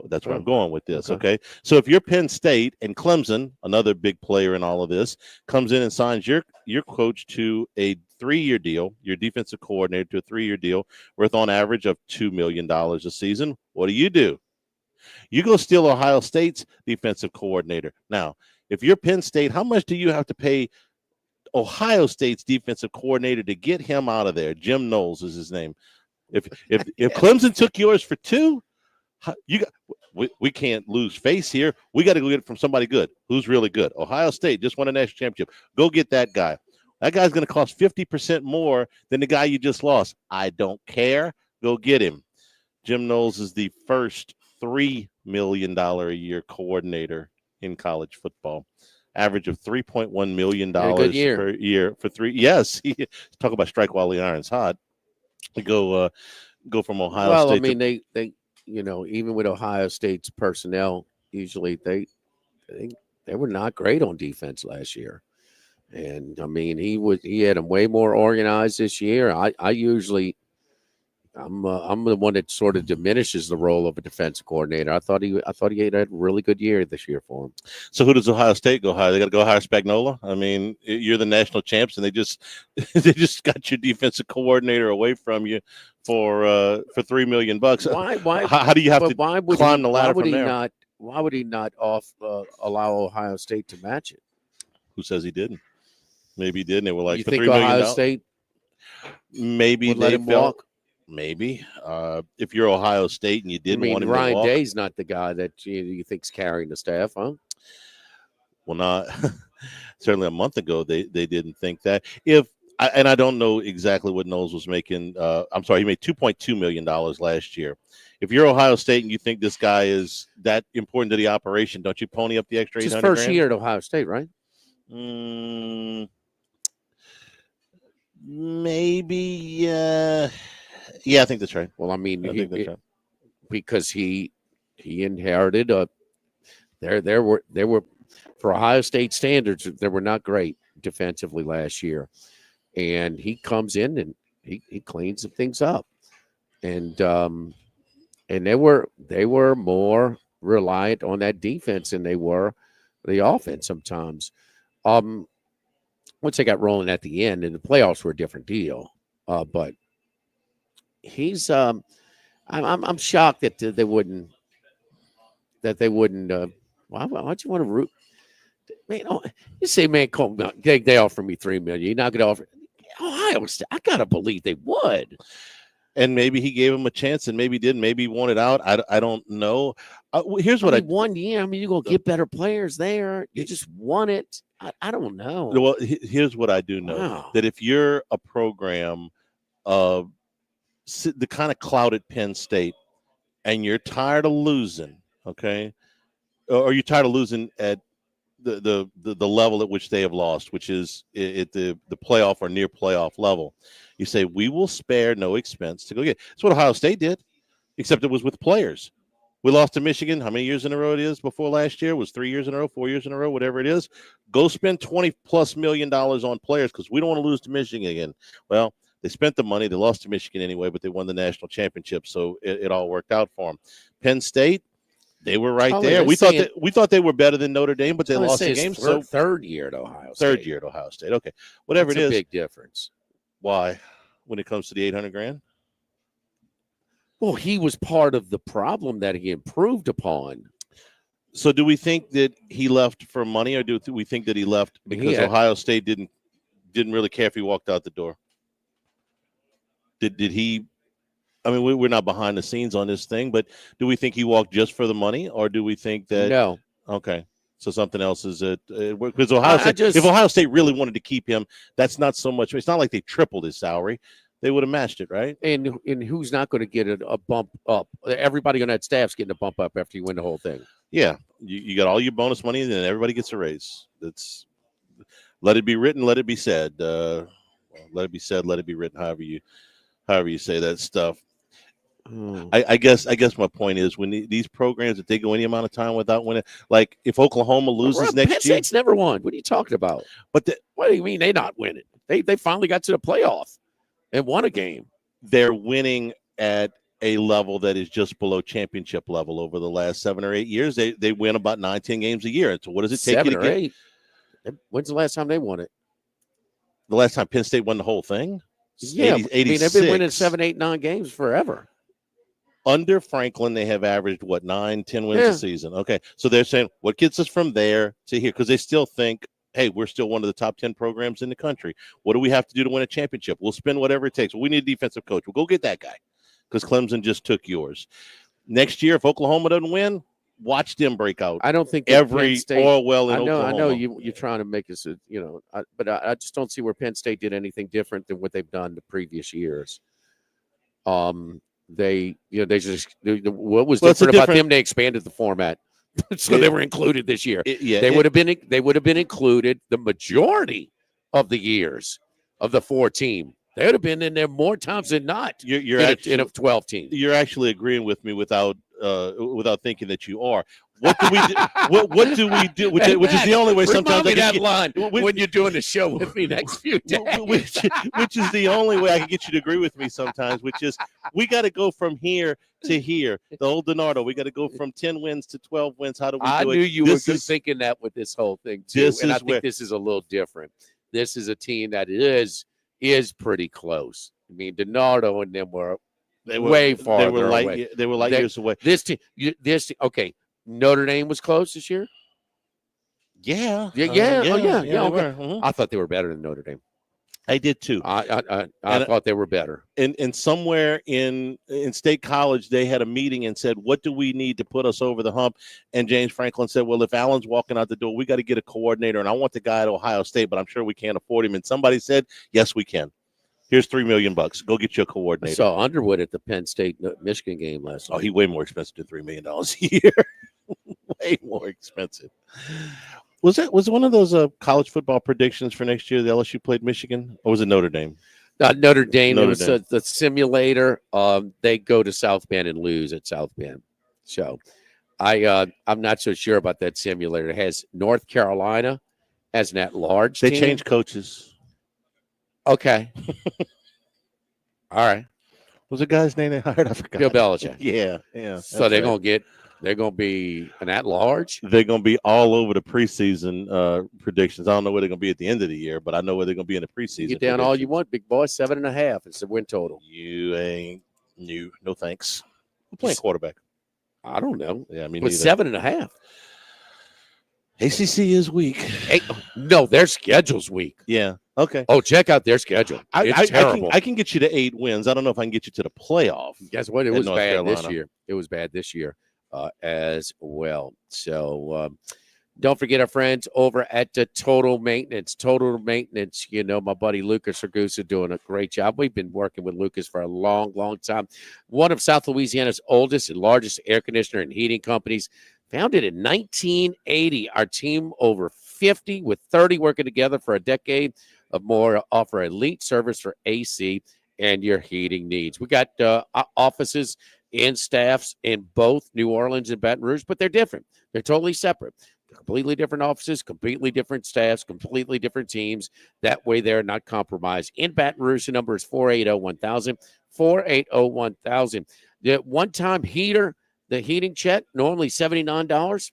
going with this. Okay. So if you're Penn State and Clemson, another big player in all of this, comes in and signs your coach to a 3-year deal, your defensive coordinator to a 3-year deal worth on average of $2 million a season, what do? You go steal Ohio State's defensive coordinator. Now, if you're Penn State, how much do you have to pay Ohio State's defensive coordinator to get him out of there? Jim Knowles is his name. If Clemson took yours for $2, we can't lose face here. We got to go get it from somebody good. Who's really good? Ohio State just won a national championship. Go get that guy. That guy's going to cost 50% more than the guy you just lost. I don't care. Go get him. Jim Knowles is the first $3 million a year coordinator in college football. Average of $3.1 million per year for 3. Yes, talk about strike while the iron's hot. We go from Ohio State. Well, I mean, they even with Ohio State's personnel, usually they were not great on defense last year. And I mean, he had them way more organized this year. I'm the one that sort of diminishes the role of a defensive coordinator. I thought he had a really good year this year for him. So who does Ohio State go hire? They got to go hire Spagnuolo. I mean, you're the national champs, and they just got your defensive coordinator away from you for $3 million. Why? How do you have to climb the ladder from there? Why would he not allow Ohio State to match it? Who says he didn't? Maybe he did. And they were like, you for think $3 million. Ohio State maybe would let him walk? Maybe if you're Ohio State and you didn't want him Ryan to walk. Day's not the guy that you think's carrying the staff, huh? Well, not certainly a month ago they didn't think that. I don't know exactly what Knowles was making. I'm sorry, he made $2.2 million last year. If you're Ohio State and you think this guy is that important to the operation, don't you pony up the extra $800,000? It's his first year at Ohio State, right? Maybe. Yeah, I think that's right. Well, I mean, I think that's right. Because he inherited there were for Ohio State standards, they were not great defensively last year, and he comes in and he cleans some things up, and they were more reliant on that defense than they were the offense sometimes. Once they got rolling at the end, and the playoffs were a different deal, but he's I'm shocked that they wouldn't. Why don't you want to root? Man, you say, man, they offer me $3 million. You're not going to offer Ohio State. I gotta believe they would. And maybe he gave him a chance, and maybe didn't. Maybe he wanted out. I don't know. Here's what 1 year. I mean, you're gonna get better players there. You just want it. I don't know. Well, here's what I do know: Wow. that if you're a program of the kind of clout at Penn State, and you're tired of losing, okay, or you're tired of losing at the level at which they have lost, which is at the playoff or near playoff level, you say we will spare no expense to go get. That's what Ohio State did, except it was with players. We lost to Michigan. How many years in a row it is before last year? It was 3 years in a row, 4 years in a row, whatever it is. Go spend $20+ million on players because we don't want to lose to Michigan again. Well, they spent the money. They lost to Michigan anyway, but they won the national championship, so it all worked out for them. Penn State, they were right there. We thought they were better than Notre Dame, but they lost the game. So third year at Ohio State. Third year at Ohio State. Okay, whatever That's it is. a big difference. Why? When it comes to the $800,000? Well, he was part of the problem that he improved upon. So do we think that he left for money, or do we think that he left because Ohio State didn't didn't really care if he walked out the door. Did he? I mean, we're not behind the scenes on this thing, but do we think he walked just for the money, or do we think that? No. Okay. So something else is it? Because if Ohio State really wanted to keep him, that's not so much. It's not like they tripled his salary. They would have matched it, right? And who's not going to get a bump up? Everybody on that staff's getting a bump up after you win the whole thing. Yeah, you got all your bonus money, and then everybody gets a raise. That's let it be written, let it be said. Let it be said, let it be written. However you say that stuff. I guess my point is when these programs, if they go any amount of time without winning, like if Oklahoma loses next Penn year, State's never won. What are you talking about? But what do you mean they not winning? They finally got to the playoff and won a game. They're winning at a level that is just below championship level over the last 7 or 8 years. They win about 9-10 games a year. And so what does it take 7 you to or get? 8. When's the last time they won it? The last time Penn State won the whole thing? Yeah, 86. I mean, they've been winning 7, 8, 9 games forever. Under Franklin, they have averaged, 9-10 wins a season. Okay, so they're saying, what gets us from there to here? Because they still think, hey, we're still one of the top 10 programs in the country. What do we have to do to win a championship? We'll spend whatever it takes. We need a defensive coach. We'll go get that guy because Clemson just took yours. Next year, if Oklahoma doesn't win, watch them break out. I don't think every oil well in Oklahoma. I know you're trying to make us, but I just don't see where Penn State did anything different than what they've done the previous years. What was different about them? They expanded the format, so they were included this year. They would have been included the majority of the years of the 4-team. They would have been in there more times than not. You're in a 12 team. You're actually agreeing with me without thinking that you are. What do we do? What do we do? Which is the only way sometimes I that line when you're doing the show with me next few days. Which is the only way I can get you to agree with me sometimes. Which is we got to go from here to here. The old Donardo. We got to go from 10 wins to 12 wins. How do we do it? I knew you were thinking that with this whole thing too, and I think this is a little different. This is a team that is pretty close. I mean, Donardo and them were way farther away. They were light years away. This team, okay. Notre Dame was close this year. Yeah. Okay. Mm-hmm. I thought they were better than Notre Dame. I did too. I thought they were better. And somewhere in State College, they had a meeting and said, "What do we need to put us over the hump?" And James Franklin said, "Well, if Allen's walking out the door, we got to get a coordinator. And I want the guy at Ohio State, but I'm sure we can't afford him." And somebody said, "Yes, we can. Here's $3 million. Go get you a coordinator." I saw Underwood at the Penn State Michigan game last night. Oh, he's way more expensive than $3 million a year. Way more expensive. Was one of those college football predictions for next year? The LSU played Michigan, or was it Notre Dame? Notre Dame. It was the simulator. They go to South Bend and lose at South Bend. So, I'm not so sure about that simulator. It has North Carolina as an at-large. They team. changed coaches. Okay. All right. What was the guy's name they hired? I forgot. Bill Belichick. Yeah. So they're going to be an at-large? They're going to be all over the preseason predictions. I don't know where they're going to be at the end of the year, but I know where they're going to be in the preseason. Get down all you want, big boy. 7.5. It's the win total. You ain't new. No thanks. Who's playing quarterback? I don't know. Yeah, I mean, but 7.5. ACC is weak. No, their schedule's weak. Yeah. Okay. Oh, check out their schedule. It's terrible. I can get you to 8 wins. I don't know if I can get you to the playoff. Guess what? It was bad this year. It was bad this year as well. So don't forget our friends over at Total Maintenance. Total Maintenance, my buddy Lucas Ragusa doing a great job. We've been working with Lucas for a long, long time. One of South Louisiana's oldest and largest air conditioner and heating companies. Founded in 1980, our team over 50 with 30 working together for a decade of more offer elite service for AC and your heating needs. We got offices and staffs in both New Orleans and Baton Rouge, but they're different. They're totally separate. Completely different offices, completely different staffs, completely different teams. That way they're not compromised. In Baton Rouge, the number is 480-1000, 480-1000. The one-time heater, the heating check, normally $79.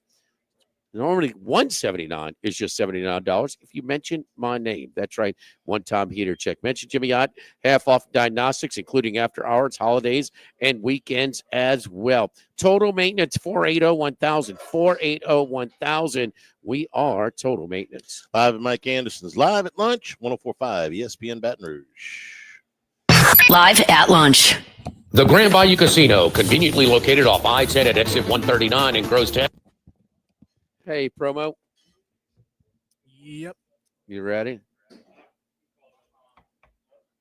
Normally $179 is just $79 if you mention my name. That's right. One-time heater check. Mention Jimmy Ott, half off diagnostics, including after hours, holidays, and weekends as well. Total Maintenance, 480-1000. 480-1000. We are Total Maintenance. Live at Mike Anderson's Live at Lunch, 104.5 ESPN Baton Rouge. Live at lunch. The Grand Bayou Casino, conveniently located off I-10 at exit 139 in Grostown. Hey, promo. Yep. You ready?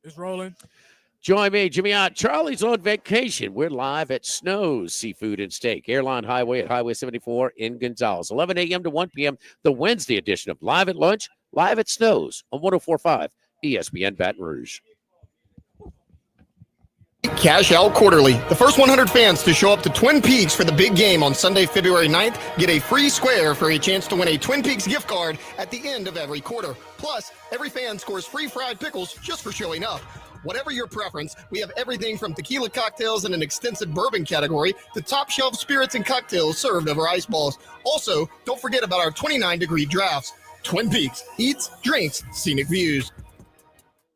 It's rolling. Join me, Jimmy Ott. Charlie's on vacation. We're live at Snow's Seafood and Steak, Airline Highway at Highway 74 in Gonzales. 11 a.m. to 1 p.m., the Wednesday edition of Live at Lunch, live at Snow's on 104.5 ESPN Baton Rouge. Cash Out Quarterly. The first 100 fans to show up to Twin Peaks for the big game on Sunday, February 9th get a free square for a chance to win a Twin Peaks gift card at the end of every quarter. Plus, every fan scores free fried pickles just for showing up. Whatever your preference, we have everything from tequila cocktails in an extensive bourbon category to top shelf spirits and cocktails served over ice balls. Also, don't forget about our 29-degree drafts. Twin Peaks, eats, drinks, scenic views.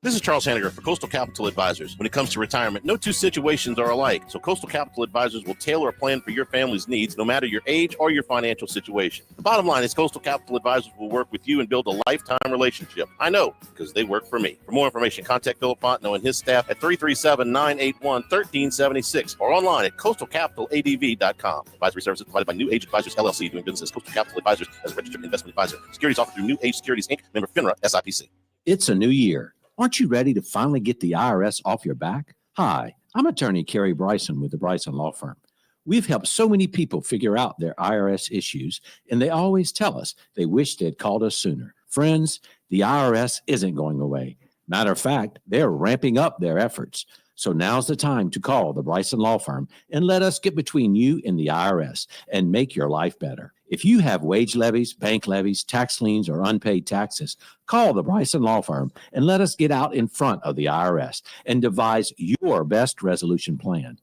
This is Charles Hanniger for Coastal Capital Advisors. When it comes to retirement, no two situations are alike, so Coastal Capital Advisors will tailor a plan for your family's needs, no matter your age or your financial situation. The bottom line is Coastal Capital Advisors will work with you and build a lifetime relationship. I know, because they work for me. For more information, contact Philip Fontenot and his staff at 337-981-1376 or online at coastalcapitaladv.com. Advisory services provided by New Age Advisors, LLC, doing business as Coastal Capital Advisors as a registered investment advisor. Securities offered through New Age Securities, Inc., member FINRA, SIPC. It's a new year. Aren't you ready to finally get the IRS off your back? Hi, I'm attorney Kerry Bryson with the Bryson Law Firm. We've helped so many people figure out their IRS issues, and they always tell us they wish they'd called us sooner. Friends, the IRS isn't going away. Matter of fact, they're ramping up their efforts. So now's the time to call the Bryson Law Firm and let us get between you and the IRS and make your life better. If you have wage levies, bank levies, tax liens, or unpaid taxes, call the Bryson Law Firm and let us get out in front of the IRS and devise your best resolution plan.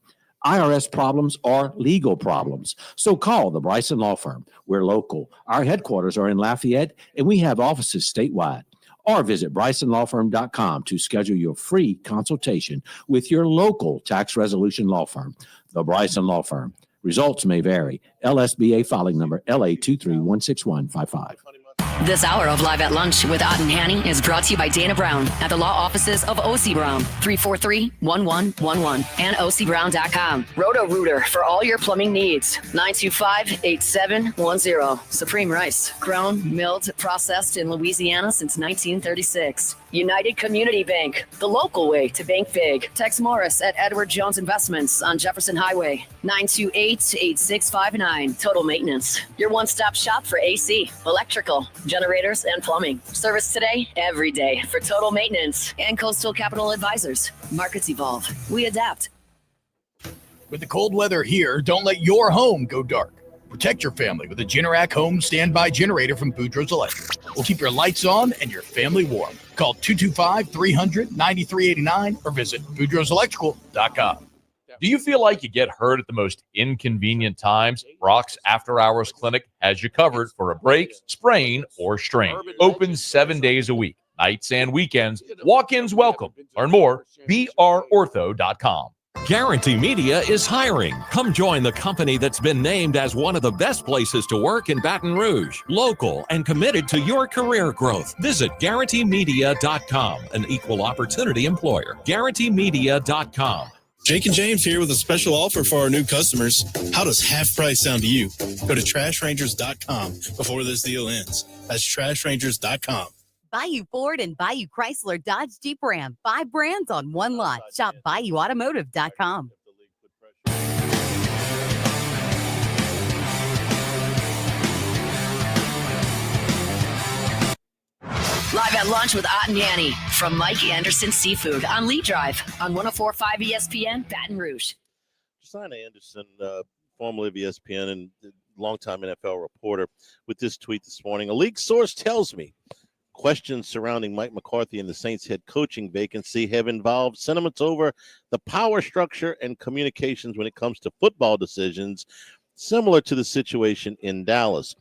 IRS problems are legal problems. So call the Bryson Law Firm. We're local. Our headquarters are in Lafayette, and we have offices statewide. Or visit BrysonLawFirm.com to schedule your free consultation with your local tax resolution law firm, the Bryson Law Firm. Results may vary. LSBA filing number LA2316155. This hour of Live at Lunch with Ott and Hanny is brought to you by Dana Brown at the law offices of O.C. Brown, 343-1111 and OCBrown.com. Roto-Rooter for all your plumbing needs, 925-8710. Supreme Rice, grown, milled, processed in Louisiana since 1936. United Community Bank, the local way to bank big. Tex Morris at Edward Jones Investments on Jefferson Highway, 928-8659. Total Maintenance, your one-stop shop for AC, electrical, generators, and plumbing. Service today, every day for Total Maintenance and Coastal Capital Advisors. Markets evolve. We adapt. With the cold weather here, don't let your home go dark. Protect your family with a Generac home standby generator from Boudreaux's Electric. We'll keep your lights on and your family warm. Call 225-300-9389 or visit BoudreauxElectrical.com. Do you feel like you get hurt at the most inconvenient times? Brock's After Hours Clinic has you covered for a break, sprain, or strain. Open 7 days a week, nights and weekends. Walk-ins welcome. Learn more, brortho.com. Guarantee Media is hiring. Come join the company that's been named as one of the best places to work in Baton Rouge. Local and committed to your career growth. Visit GuaranteeMedia.com, an equal opportunity employer. GuaranteeMedia.com. Jake and James here with a special offer for our new customers. How does half price sound to you? Go to TrashRangers.com before this deal ends. That's TrashRangers.com. Bayou Ford and Bayou Chrysler Dodge Jeep Ram. 5 brands on one lot. Shop BayouAutomotive.com. Live at Lunch with Ott and Yanni from Mike Anderson Seafood on Lee Drive on 104.5 ESPN Baton Rouge. Josiah Anderson, formerly of ESPN and longtime NFL reporter, with this tweet this morning. A league source tells me questions surrounding Mike McCarthy and the Saints head coaching vacancy have involved sentiments over the power structure and communications when it comes to football decisions, similar to the situation in Dallas.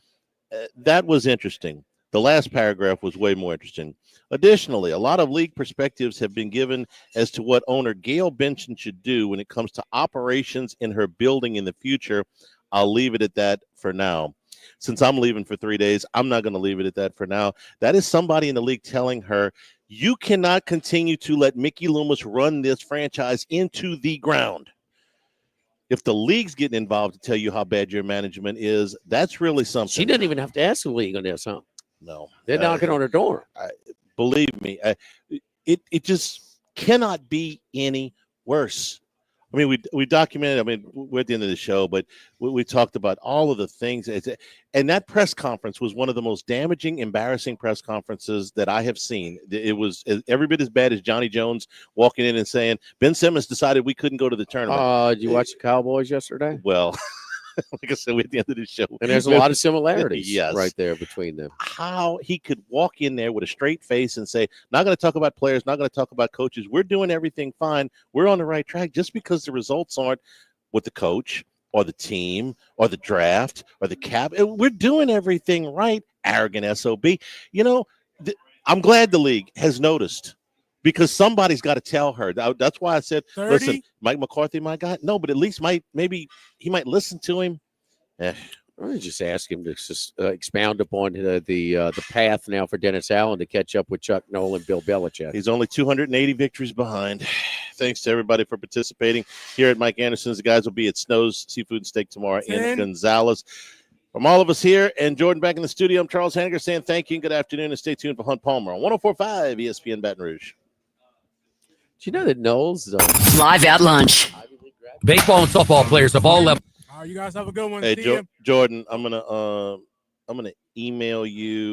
that was interesting. The last paragraph was way more interesting. Additionally, a lot of league perspectives have been given as to what owner Gail Benson should do when it comes to operations in her building in the future. I'll leave it at that for now. Since I'm leaving for 3 days, I'm not going to leave it at that for now. That is somebody in the league telling her, you cannot continue to let Mickey Loomis run this franchise into the ground. If the league's getting involved to tell you how bad your management is, that's really something. She doesn't even have to ask the league on this, huh? No. They're knocking on her door. Believe me, it just cannot be any worse. I mean, we documented, I mean, we're at the end of the show, but we talked about all of the things. And that press conference was one of the most damaging, embarrassing press conferences that I have seen. It was every bit as bad as Johnny Jones walking in and saying, Ben Simmons decided we couldn't go to the tournament. Did you watch the Cowboys yesterday? Well, like I said, we're at the end of the show. And there's a lot of similarities yes. right there between them. How he could walk in there with a straight face and say, not going to talk about players, not going to talk about coaches. We're doing everything fine. We're on the right track. Just because the results aren't with the coach or the team or the draft or the cap, we're doing everything right. Arrogant SOB. You know, I'm glad the league has noticed. Because somebody's got to tell her. That's why I said, 30? listen, Mike McCarthy, my guy. No, but at least maybe he might listen to him. I just ask him to expound upon the path now for Dennis Allen to catch up with Chuck Noll and Bill Belichick. He's only 280 victories behind. Thanks to everybody for participating here at Mike Anderson's. The guys will be at Snow's Seafood and Steak tomorrow in Gonzales. From all of us here and Jordan back in the studio, I'm Charles Hanniger saying thank you and good afternoon, and stay tuned for Hunt Palmer on 104.5 ESPN Baton Rouge. Do you know that Knowles live at lunch? Baseball and softball players of all levels. You guys have a good one. Hey, Jordan, I'm gonna email you